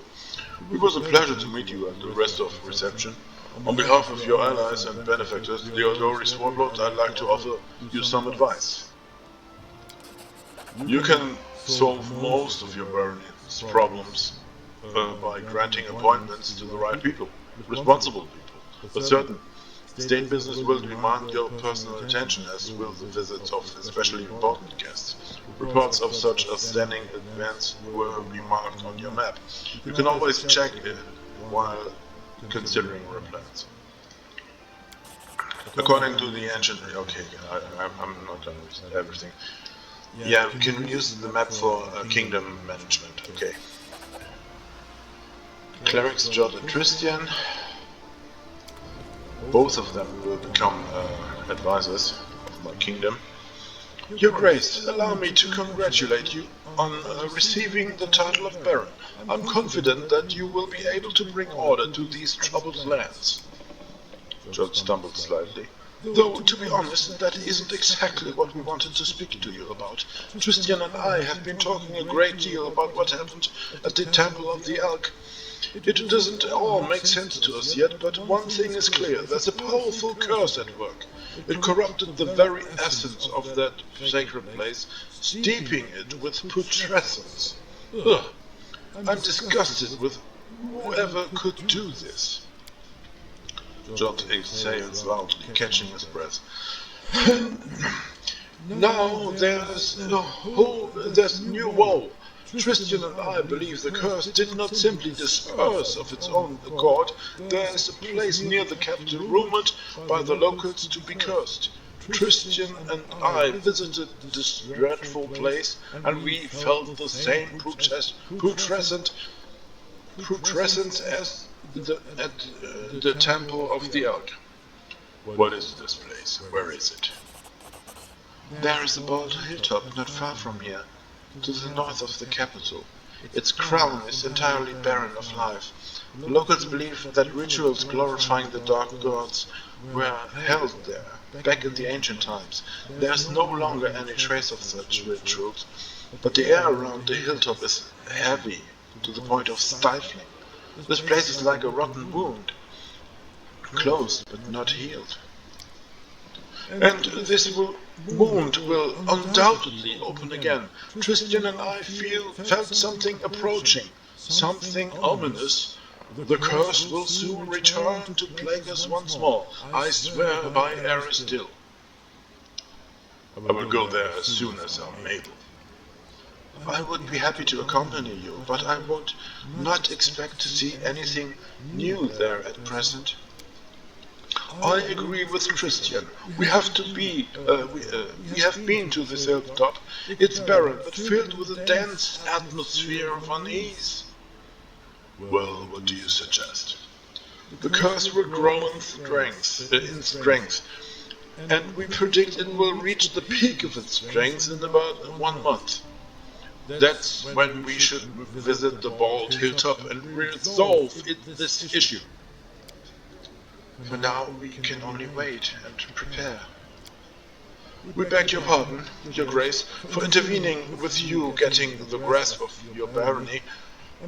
It was a pleasure to meet you at the rest of reception. On behalf of your allies and benefactors, the Aldori's warlords, I'd like to offer you some advice. You can solve most of your barony's problems by granting appointments to the right people, responsible people. But certain state business will demand your personal attention, as will the visits of especially important guests. Reports of such outstanding events will be marked on your map. You can always check it while considering your plans. According to the ancient... Okay, I'm not done with everything. Yeah, we can use the map for kingdom management, okay. Clerics Jot and Tristian. Both of them will become advisors of my kingdom. Your Grace, allow me to congratulate you on receiving the title of Baron. I'm confident that you will be able to bring order to these troubled lands. Jot stumbled slightly. Though, to be honest, that isn't exactly what we wanted to speak to you about. Tristian and I have been talking a great deal about what happened at the Temple of the Elk. It doesn't all make sense to us yet, but one thing is clear. There's a powerful curse at work. It corrupted the very essence of that sacred place, steeping it with putrescence. Ugh. I'm disgusted with whoever could do this. Jot exhales loudly, catching his breath. Now there's new woe. Tristian and I believe the curse did not simply disperse of its own accord. There's a place near the capital rumored by the locals to be cursed. Tristian and I visited this dreadful place, and we felt the same putrescence as at the Temple of the Elk. What is this place? Where is it? There is a bald hilltop not far from here, to the north of the capital. Its crown is entirely barren of life. The locals believe that rituals glorifying the dark gods were held there, back in the ancient times. There is no longer any trace of such rituals, but the air around the hilltop is heavy, to the point of stifling. This place is like a rotten wound, closed but not healed. And this wound will undoubtedly open again. Tristian and I felt something approaching, something ominous. The curse will soon return to plague us once more. I swear by Aristil. I will go there as soon as I'm able. I would be happy to accompany you, but I would not expect to see anything new there at present. I agree with Tristian. We have been to this hilltop. It's barren, but filled with a dense atmosphere of unease. Well, what do you suggest? The curse will grow in strength, and we predict it will reach the peak of its strength in about 1 month. That's when we should visit the bald hilltop and resolve this issue. For now, we can only wait and prepare. We beg your pardon, Your Grace, for intervening with you getting the grasp of your barony.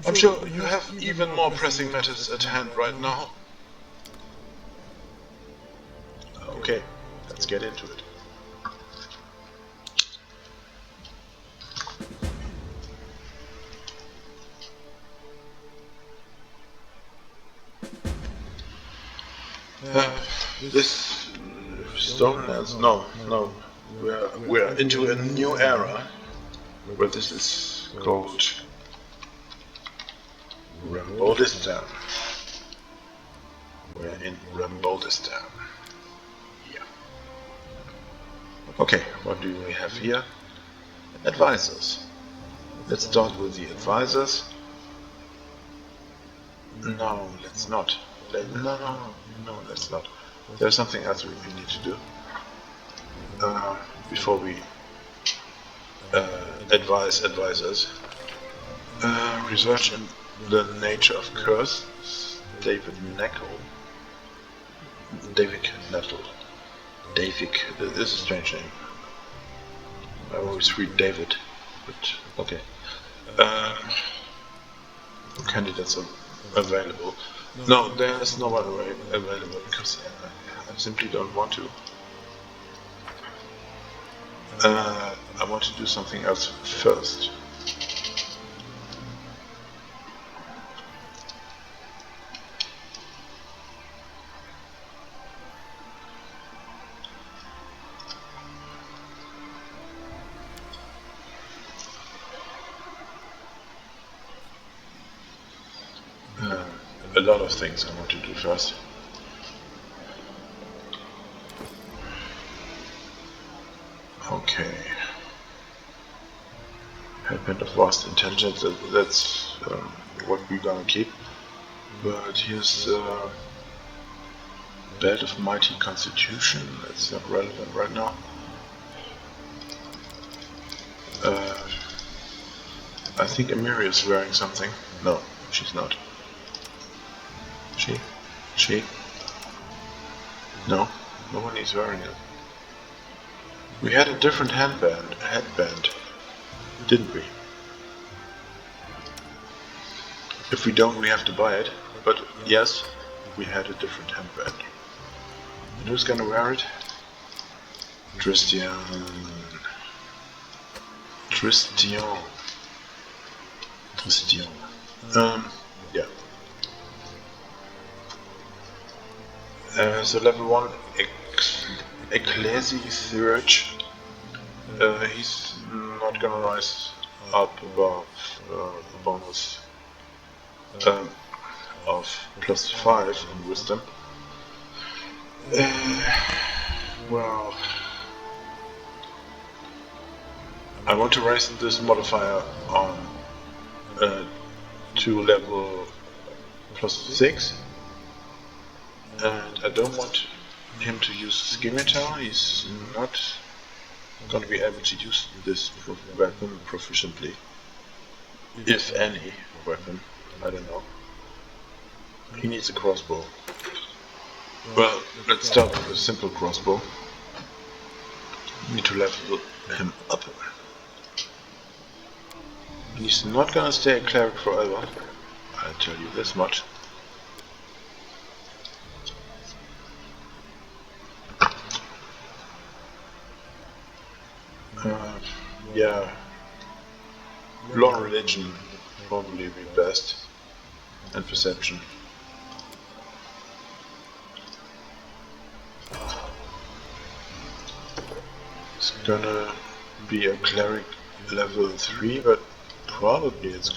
I'm sure you have even more pressing matters at hand right now. Okay, let's get into it. This Stonelands, no, we're into a new era where this is called Remboldistan. We're in Remboldistan. Yeah. Okay, what do we have here? Advisors. Let's start with the advisors. No, let's not. No, let's not. There's something else we need to do before we advise advisors. Research in the nature of curse. David Nettle. This is a strange name. I always read David, but okay. Candidates are available. No, there's no other way available because I simply don't want to. I want to do something else first. A lot of things I want to do first. Okay. Headband of vast intelligence, that's what we're gonna keep. But here's belt of mighty constitution, that's not relevant right now. I think Emiria is wearing something. No, she's not. She? No, no one is wearing it. We had a different headband, didn't we? If we don't, we have to buy it. But yes, we had a different headband. And who's gonna wear it? Tristian. Yeah. So level 1 Ecclesiarch. He's not gonna rise up above the bonus of +5 in wisdom. Well, I want to raise this modifier on to level +6, and I don't want him to use Scimitar. He's not going to be able to use this weapon proficiently, if any weapon. I don't know. He needs a crossbow. Well, let's start with a simple crossbow. Need to level him up. He's not gonna stay a cleric forever, I'll tell you this much. Yeah, law and religion probably be best, and perception. It's gonna be a cleric level 3, but probably it's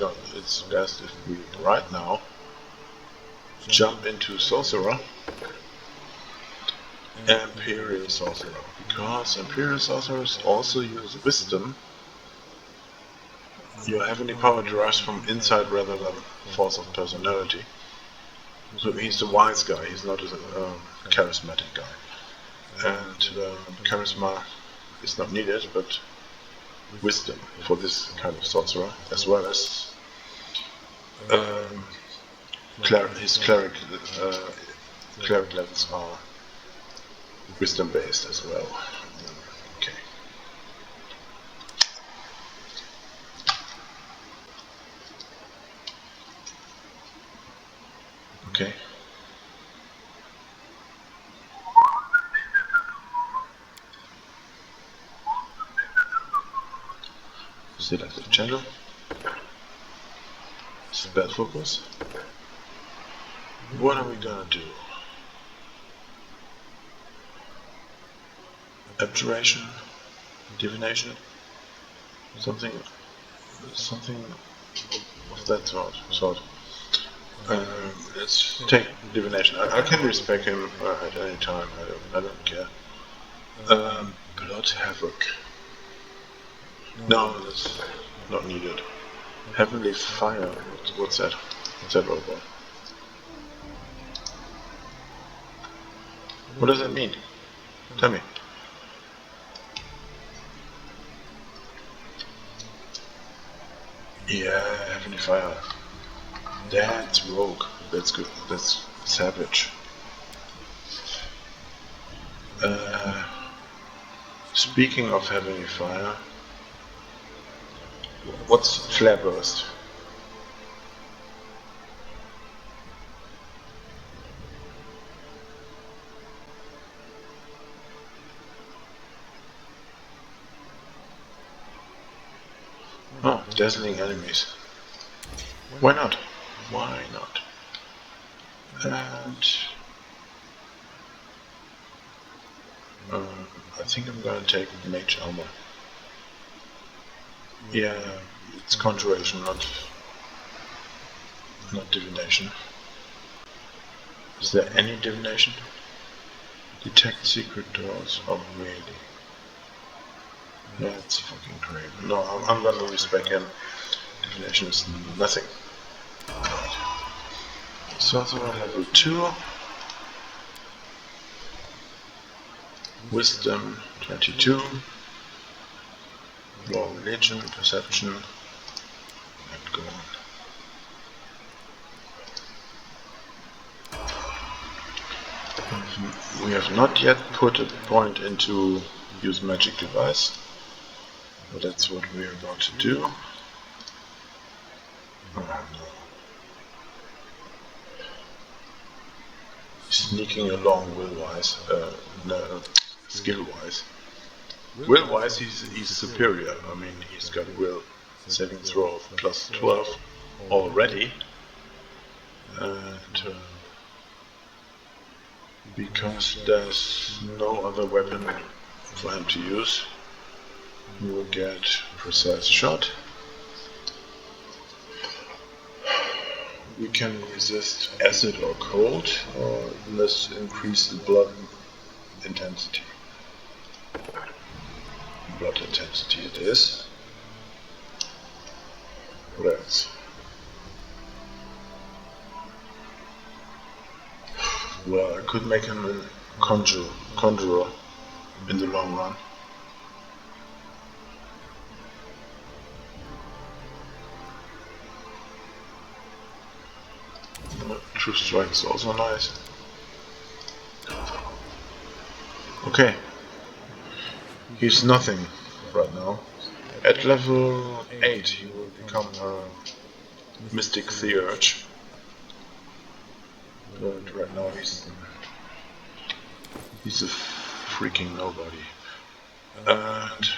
best if we right now jump into sorcerer, Imperial sorcerer, because Imperial sorcerers also use wisdom. Your heavenly power derives from insight rather than force of personality. So he's a wise guy, he's not a charismatic guy. And charisma is not needed, but wisdom for this kind of sorcerer, as well as his cleric levels are wisdom based as well. Okay. Okay. Select the channel. Spell focus. What are we gonna do? Abjuration, divination, something of that sort. Let's take divination. I can respec him at any time. I don't care. Blood havoc. No, that's not needed. Heavenly fire. What's that? What's that all about? What does that mean? Tell me. Yeah, heavenly fire. That's rogue. That's good. That's savage. Speaking of heavenly fire, what's flare burst? Oh, dazzling enemies. Why not? Why not? And I think I'm gonna take mage armor. Yeah, it's conjuration, not divination. Is there any divination? Detect secret doors. Oh, really? That's fucking great. No, I'm gonna respec him. Divination is nothing. Sorcerer level 2. Wisdom 22. Law of religion, perception. And go on. We have not yet put a point into use magic device, but that's what we're about to do. Oh no. Sneaking along will-wise, no, skill-wise. Will-wise, he's superior. I mean, he's got will saving throw of plus 12 already, and because there's no other weapon for him to use, he will get precise shot. We can resist acid or cold, or let's increase the blood intensity. Blood intensity it is. What else? Well, I could make him a conjurer in the long run. True strike is also nice. Okay. He's nothing right now. At level 8 he will become a Mystic Theurge. But right now he's a freaking nobody. And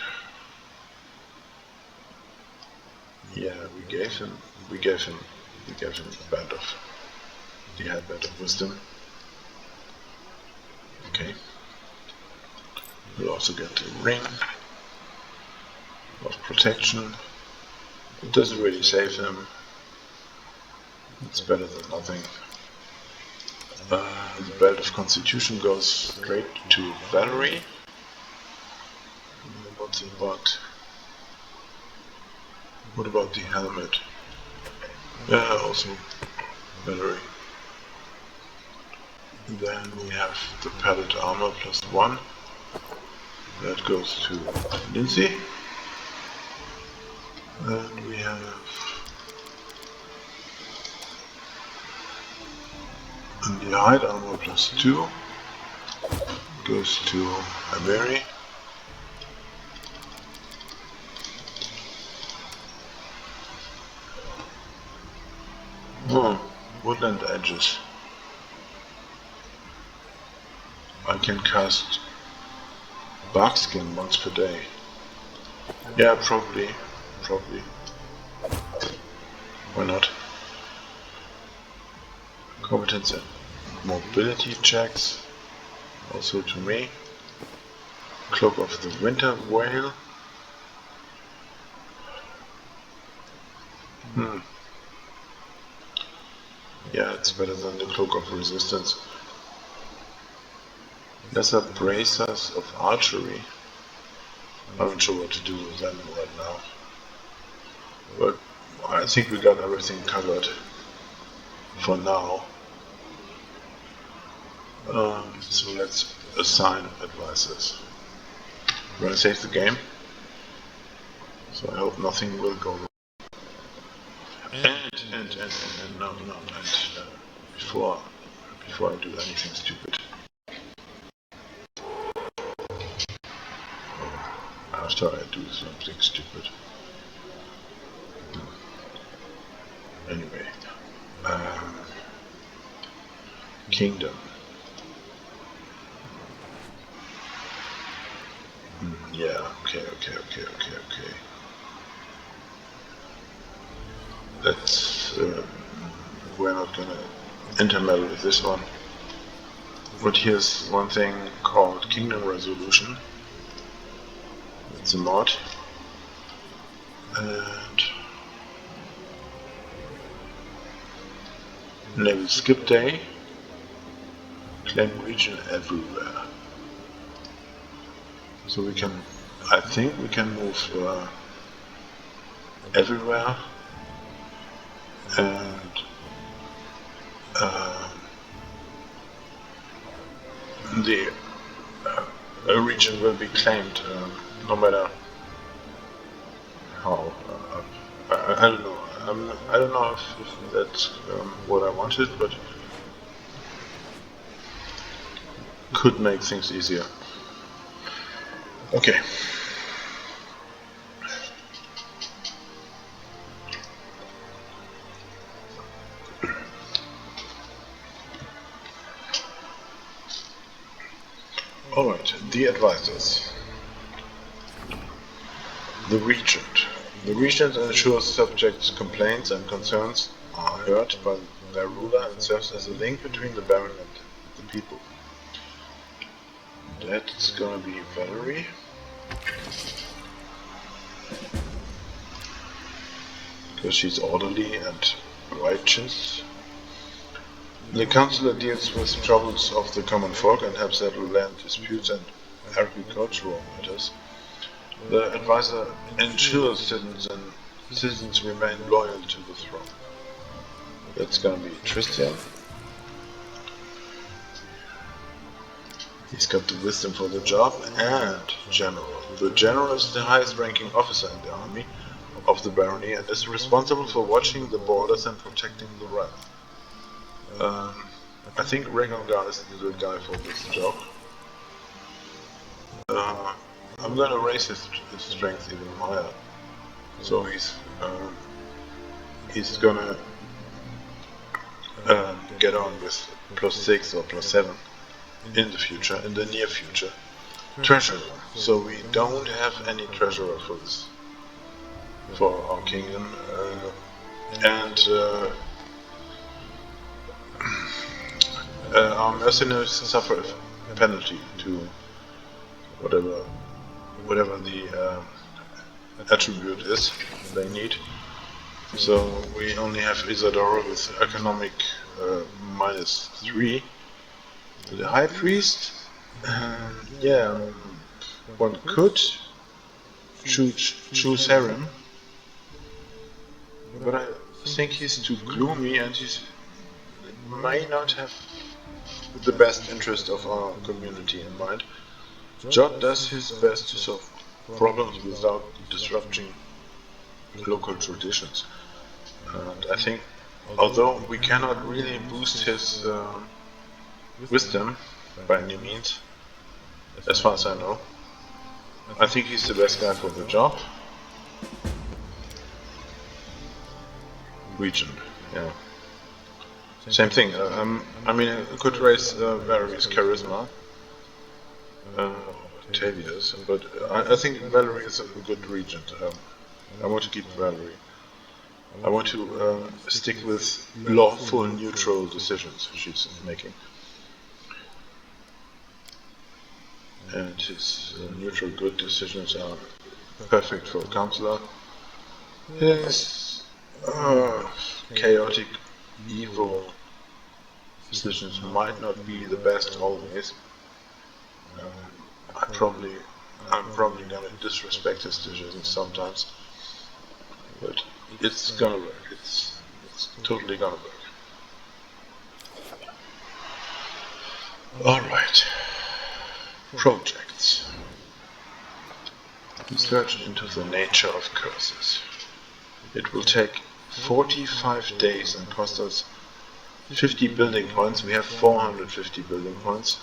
yeah, we gave him Band of the Band of Wisdom. Okay. We'll also get the ring of protection. It doesn't really save him. It's better than nothing. The belt of Constitution goes straight to Valerie. What about the helmet? Yeah, also Valerie. Then we have the pallet armor plus 1. That goes to Lindsay. And we have the hide armor plus 2 goes to Avery. Woodland Edges. I can cast Barkskin once per day. Yeah, probably. Why not? Competence and mobility checks. Also to me. Cloak of the Winter Whale. Yeah, it's better than the Cloak of Resistance. Lesser Bracers of Archery. I'm not sure what to do with them right now. But I think we got everything covered for now. So let's assign advisors. We're gonna save the game. So I hope nothing will go wrong. And before I do anything stupid. After I do something stupid. Anyway. Kingdom. Yeah, okay. That's we're not gonna intermeddle with this one. But here's one thing called Kingdom Resolution. It's a mod. And enable skip day. Claim region everywhere. So we can, I think we can move everywhere. And the region will be claimed no matter how. I don't know. I don't know if that's what I wanted, but could make things easier. Okay. Alright, the advisors. The regent. The regent ensures subjects' complaints and concerns are heard by their ruler and serves as a link between the baron and the people. That's gonna be Valerie. Because she's orderly and righteous. The councillor deals with troubles of the common folk and helps settle land disputes and agricultural matters. The advisor ensures citizens remain loyal to the throne. That's gonna be Tristan. He's got the wisdom for the job, and general. The general is the highest ranking officer in the army of the barony and is responsible for watching the borders and protecting the realm. I think Rembold is the guy for this job. I'm gonna raise his strength even higher. So he's gonna get on with +6 or +7 in the future, in the near future. Treasurer. So we don't have any treasurer for this, for our kingdom, our mercenaries suffer a penalty to whatever the attribute is they need. So we only have Isadora with economic -3. The high priest, yeah, one could choose Harem, but I think he's too gloomy and he may not have the best interest of our community in mind. Jot does his best to solve problems without disrupting local traditions. And I think, although we cannot really boost his wisdom by any means, as far as I know, I think he's the best guy for the job. Region, yeah. Same thing. I mean, I could raise Valerie's charisma, Tavia's, but I think Valerie is a good regent. I want to keep Valerie. I want to stick with lawful, neutral decisions she's making. And his neutral, good decisions are perfect for a counselor. His chaotic, evil decisions might not be the best always. I'm probably gonna disrespect his decisions sometimes, but it's gonna work. It's totally gonna work. All right. Projects. Research into the nature of curses. It will take 45 days and cost us 50 building points. We have 450 building points.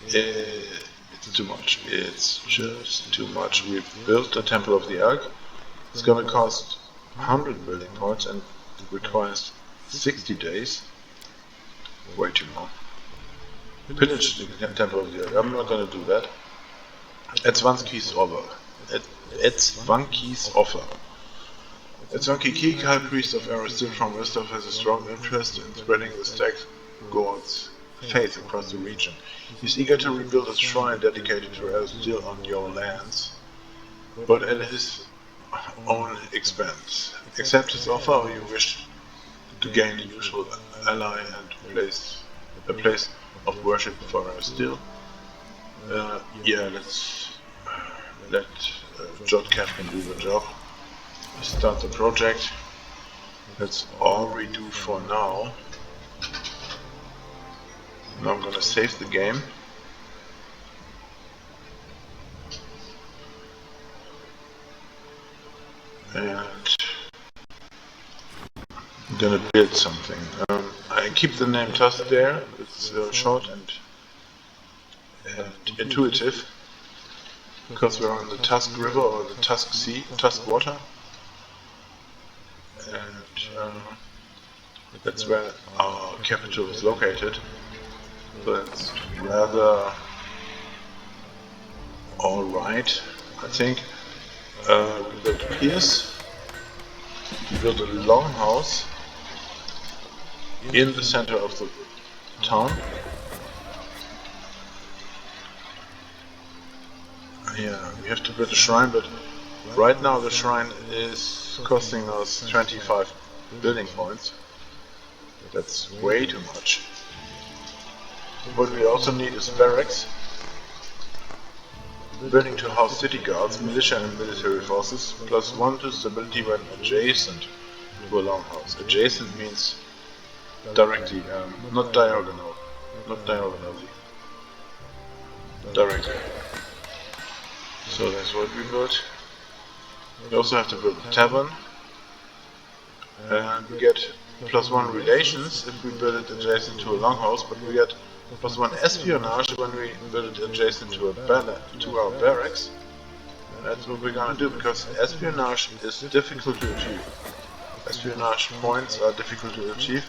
It's too much. It's just too much. We built the Temple of the Elk. It's gonna cost 100 building points and it requires 60 days. Way too long. Pillage the Temple of the Elk. I'm not gonna do that. At Swansky's offer. Keek, High Priest of Aristil from Restov, has a strong interest in spreading the stag god's faith across the region. He's eager to rebuild a shrine dedicated to Aristil on your lands, but at his own expense. Accept his offer, or you wish to gain a useful ally and a place of worship for Aristil? Yeah, let Jod Captain do the job. Start the project. That's all we do for now. Now I'm gonna save the game. And I'm gonna build something. I keep the name Tusk there. It's short and intuitive, because we're on the Tusk River or the Tusk Sea, Tusk Water, and that's where our capital is located. So it's rather alright, I think. We built a piers, we built a longhouse in the center of the town. Yeah, we have to build a shrine, but right now the shrine is costing us 25 building points. That's way too much. What we also need is barracks, building to house city guards, militia and military forces, +1 to stability when adjacent to a longhouse. Adjacent means directly, not diagonal, diagonally, directly. So that's what we built. We also have to build a tavern, and we get +1 relations if we build it adjacent to a longhouse, but we get +1 espionage when we build it adjacent to our barracks. That's what we're gonna do, because espionage is difficult to achieve. Espionage points are difficult to achieve.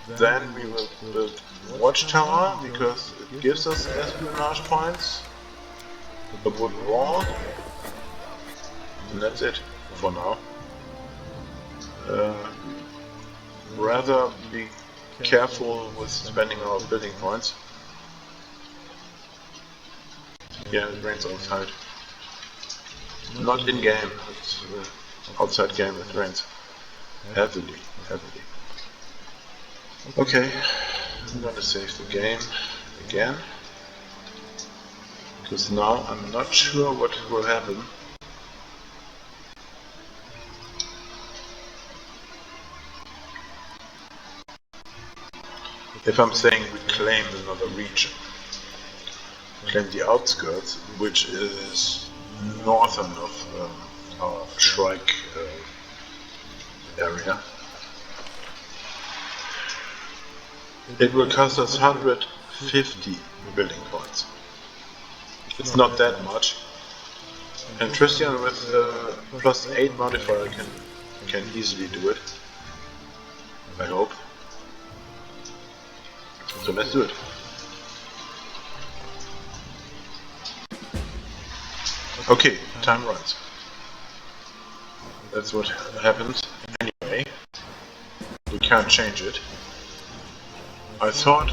Then we will build watchtower, because it gives us espionage points. A wooden wall, and that's it for now. Rather be careful with spending our building points. Yeah, it rains outside. Not in game, it's outside game it rains. Heavily. Okay, I'm gonna save the game again, because now I'm not sure what will happen. If I'm saying we claim another region, claim the outskirts, which is northern of our Shrike area, it will cost us 150 building points. It's not that much, and Christian with +8 modifier can easily do it, I hope. So let's do it. Okay, time runs. That's what happens anyway. We can't change it. I thought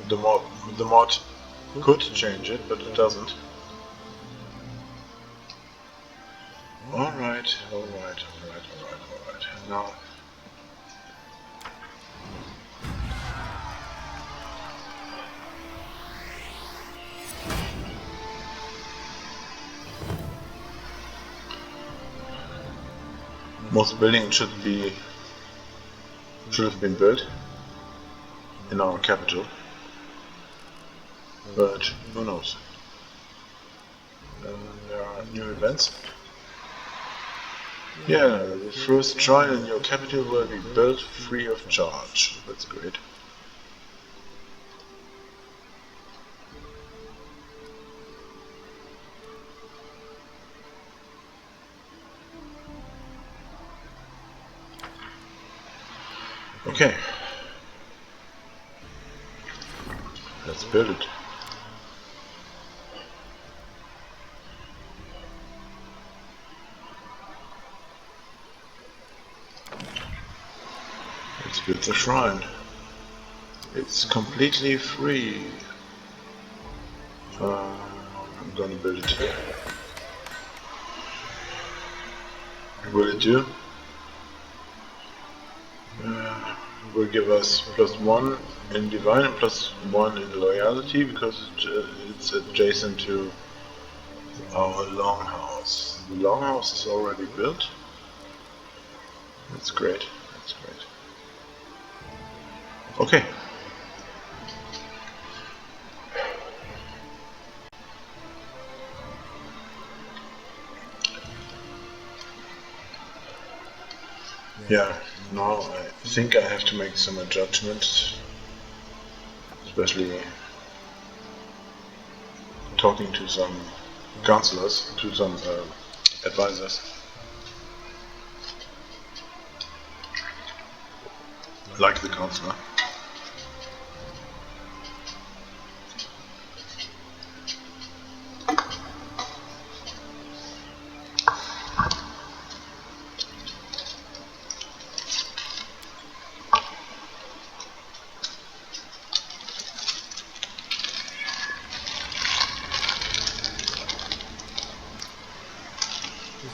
the mod could change it, but it doesn't. Alright. Now most buildings should have been built in our capital, but who knows? There are new events. Yeah, the first shrine in your capital will be built free of charge. That's great. Okay, let's build it. Build the shrine. It's completely free. I'm gonna build it. Will it do? Will give us +1 in divine and +1 in loyalty because it's adjacent to our longhouse. The longhouse is already built. That's great. That's great. Okay. Yeah, now I think I have to make some adjustments, especially talking to some counselors, to some advisors, like the counselor.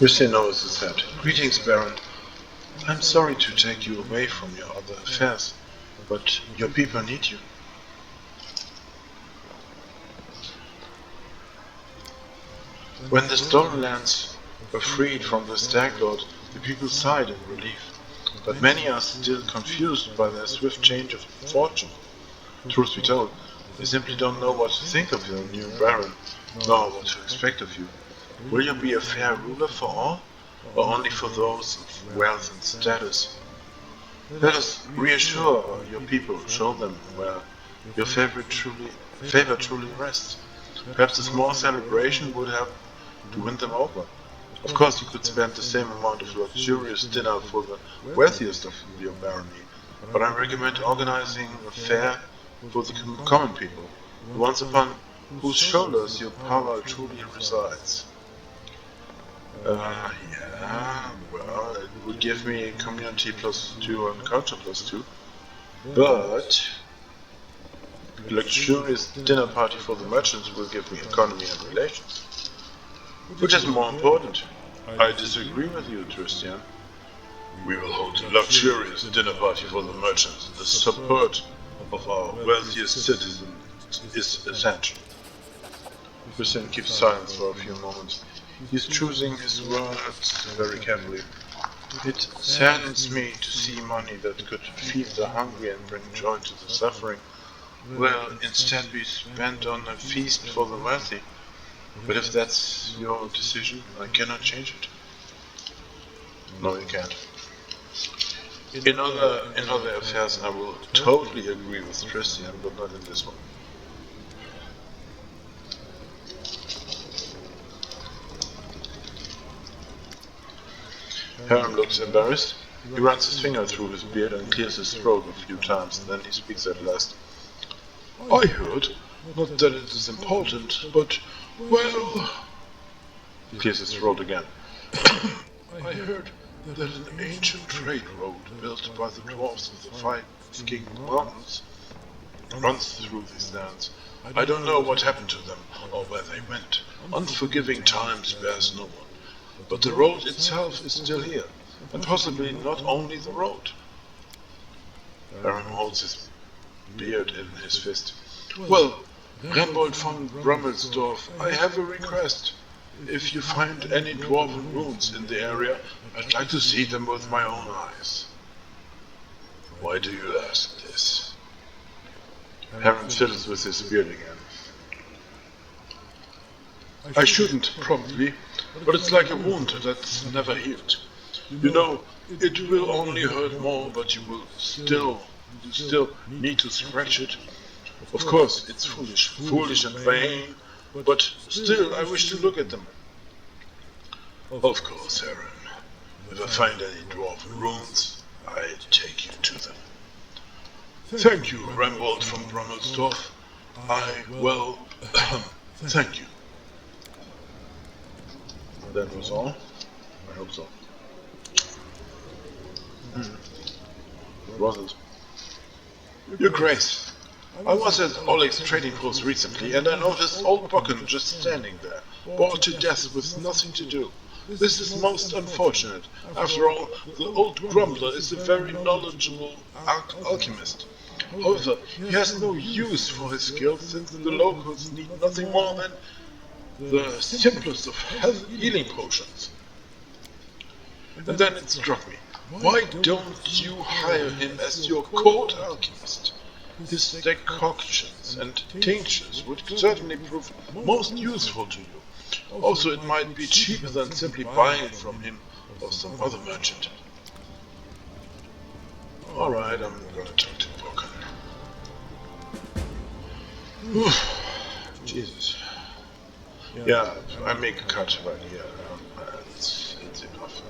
Ricinos said, "Greetings, Baron. I'm sorry to take you away from your other affairs, but your people need you." When the stolen lands were freed from the Stag Lord, the people sighed in relief, but many are still confused by their swift change of fortune. Truth be told, they simply don't know what to think of your new Baron, nor what to expect of you. Will you be a fair ruler for all, or only for those of wealth and status? Let us reassure your people, show them where your favor truly rests. Perhaps a small celebration would help to win them over. Of course, you could spend the same amount of luxurious dinner for the wealthiest of your barony, but I recommend organizing a fair for the common people, the ones upon whose shoulders your power truly resides. Yeah, well, it would give me community +2 and culture +2, but a luxurious dinner party for the merchants will give me economy and relations. Which is more important? I disagree with you, Tristan. We will hold a luxurious dinner party for the merchants. The support of our wealthiest citizens is essential. Tristan keeps silence for a few moments. He's choosing his words very carefully. It saddens me to see money that could feed the hungry and bring joy to the suffering will instead be spent on a feast for the wealthy. But if that's your decision, I cannot change it. No, you can't. In other affairs, I will totally agree with Tristan, but not in this one. Harem looks embarrassed. He runs his finger through his beard and clears his throat a few times, then he speaks at last. I heard, not that it is important, but, well... He clears his throat again. I heard that an ancient trade road built by the dwarves of the 5 King Mountains runs through these lands. I don't know what happened to them, or where they went. Unforgiving time spares no one. But the road itself is still here, and possibly not only the road. Baron holds his beard in his fist. Well, Rembold von Remboldistan, I have a request. If you find any dwarven ruins in the area, I'd like to see them with my own eyes. Why do you ask this? Harem fiddles with his beard again. I shouldn't, probably, but it's like a wound that's never healed. You know, it will only hurt more, but you will still need to scratch it. Of course, it's foolish and vain, but still I wish to look at them. Of course, Harem. If I find any dwarven ruins, I take you to them. Thank you, Rembold from Remboldistan. Thank you. That was all? I hope so. Was it? Your Grace, I was at Oleg's trading post recently and I noticed old Bokken just standing there, bored to death with nothing to do. This is most unfortunate. After all, the old grumbler is a very knowledgeable alchemist. However, he has no use for his skills since the locals need nothing more than the simplest of healing potions. And then it struck me, why don't you hire him as your court alchemist? His decoctions and tinctures would certainly prove most useful to you. Also, it might be cheaper than simply buying from him or some other merchant. Alright, I'm gonna talk to Bokken. Jesus. Yeah, I make a cut right here. It's enough.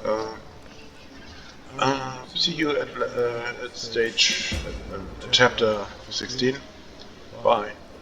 See you at stage chapter 16. Bye.